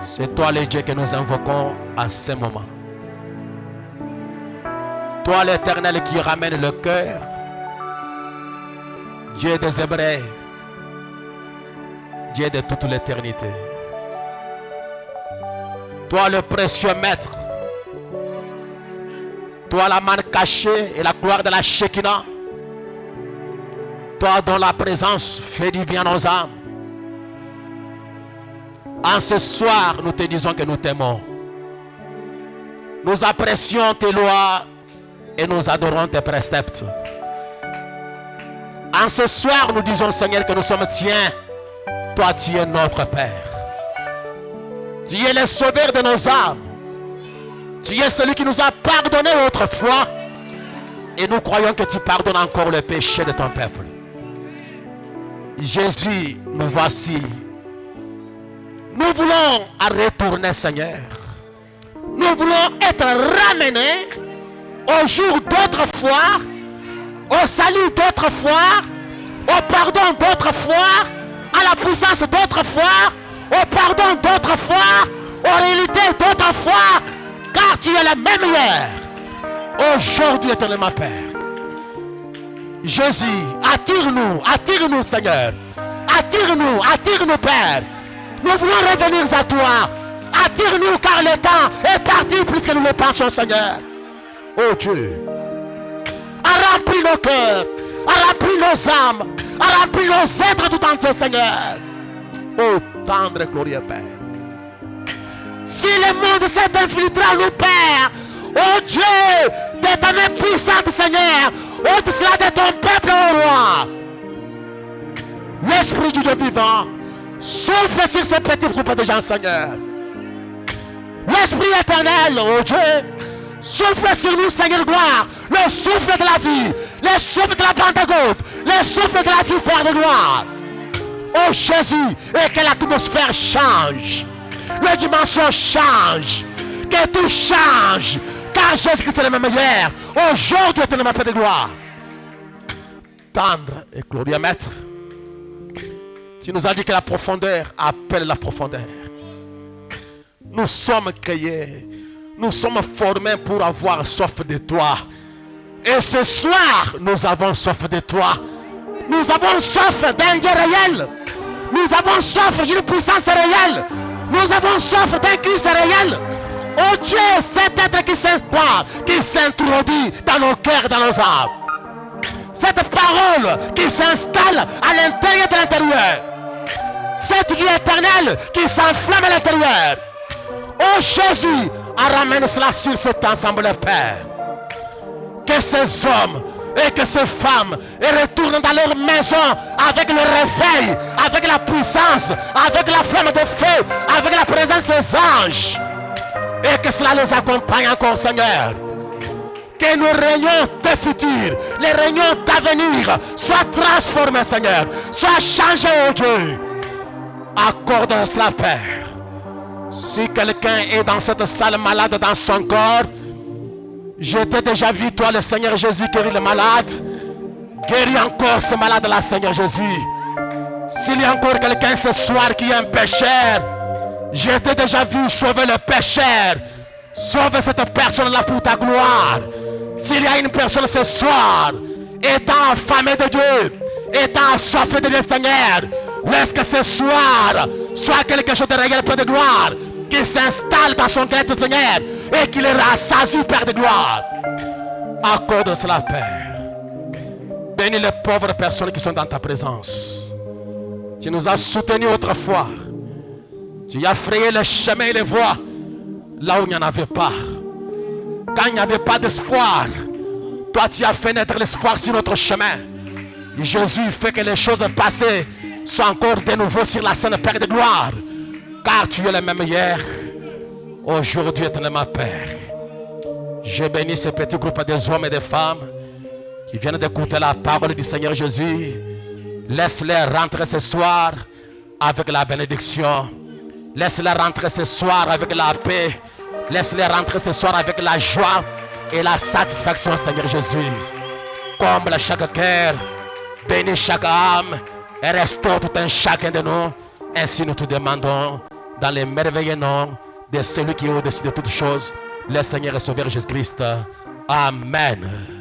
c'est toi le Dieu que nous invoquons à ce moment. Toi l'Éternel qui ramène le cœur, Dieu des Hébreux, Dieu de toute l'éternité. Toi le précieux Maître, toi la manne cachée et la gloire de la Shekinah, toi dont la présence fait du bien aux âmes. En ce soir, nous te disons que nous t'aimons. Nous apprécions tes lois et nous adorons tes préceptes. En ce soir, nous disons, Seigneur, que nous sommes tiens. Toi, tu es notre Père. Tu es le sauveur de nos âmes. Tu es celui qui nous a pardonné autrefois. Et nous croyons que tu pardonnes encore le péché de ton peuple. Jésus, nous voici. Nous voulons retourner, Seigneur. Nous voulons être ramenés au jour d'autrefois, au salut d'autrefois, au pardon d'autrefois, à la puissance d'autrefois, au pardon d'autrefois, aux réalités d'autrefois, car tu es le même hier, aujourd'hui, éternellement, Père. Jésus, attire-nous, Seigneur. Attire-nous, Père. Nous voulons revenir à toi. Attire-nous car le temps est parti puisque nous le pensions, Seigneur. Oh Dieu, a rempli nos cœurs, a rempli nos âmes, a rempli nos êtres tout entiers, Seigneur. Oh tendre et glorieux Père. Si le monde s'est infiltré en nous, Père, oh Dieu, de ta main puissante, Seigneur, au-delà de ton peuple, oh roi, l'Esprit du Dieu vivant souffle sur ce petit groupe de gens, Seigneur. L'Esprit éternel, oh Dieu, souffle sur nous, Seigneur gloire, le souffle de la vie, le souffle de la Pentecôte, le souffle de la vie Père de gloire. Oh Jésus, et que l'atmosphère change, la dimension change, que tout change, car Jésus-Christ est le même hier, aujourd'hui est le même Père de gloire. Tendre et glorieux Maître, tu nous as dit que la profondeur appelle la profondeur. Nous sommes créés. Nous sommes formés pour avoir soif de toi. Et ce soir, nous avons soif de toi. Nous avons soif d'un Dieu réel. Nous avons soif d'une puissance réelle. Nous avons soif d'un Christ réel. Oh Dieu, cet être qui s'introduit dans nos cœurs, dans nos âmes. Cette parole qui s'installe à l'intérieur de l'intérieur. Cette vie éternelle qui s'enflamme à l'intérieur. Oh Jésus, ramène cela sur cet ensemble, Père. Que ces hommes et que ces femmes retournent dans leur maison avec le réveil, avec la puissance, avec la flamme de feu, avec la présence des anges. Et que cela les accompagne encore, Seigneur. Que nos réunions de futur, les réunions d'avenir soient transformées, Seigneur. Soient changées, oh Dieu. Accorde cela, Père. Si quelqu'un est dans cette salle malade dans son corps, je t'ai déjà vu, toi, le Seigneur Jésus, guérir le malade. Guéris encore ce malade-là, Seigneur Jésus. S'il y a encore quelqu'un ce soir qui est un pécheur, je t'ai déjà vu sauver le pécheur. Sauve cette personne-là pour ta gloire. S'il y a une personne ce soir, étant affamée de Dieu, étant assoiffée de Dieu, Seigneur, laisse que ce soir soit quelque chose de réel, Père de gloire, qui s'installe dans son cœur, Seigneur, et qui le rassasie, Père de gloire. Accorde cela, Père. Bénis les pauvres personnes qui sont dans ta présence. Tu nous as soutenus autrefois. Tu as frayé les chemins et les voies là où il n'y en avait pas. Quand il n'y avait pas d'espoir, toi tu as fait naître l'espoir sur notre chemin. Jésus fait que les choses passées soient encore de nouveau sur la scène, Père de gloire. Car tu es le même hier, aujourd'hui éternellement, Père. Je bénis ce petit groupe des hommes et des femmes qui viennent d'écouter la parole du Seigneur Jésus. Laisse-les rentrer ce soir avec la bénédiction. Laisse-les rentrer ce soir avec la paix. Laisse-les rentrer ce soir avec la joie et la satisfaction, Seigneur Jésus. Comble chaque cœur, bénis chaque âme et restaure tout un chacun de nous. Ainsi nous te demandons dans les merveilleux noms de celui qui est au-dessus de toutes choses, le Seigneur et Sauveur Jésus-Christ. Amen.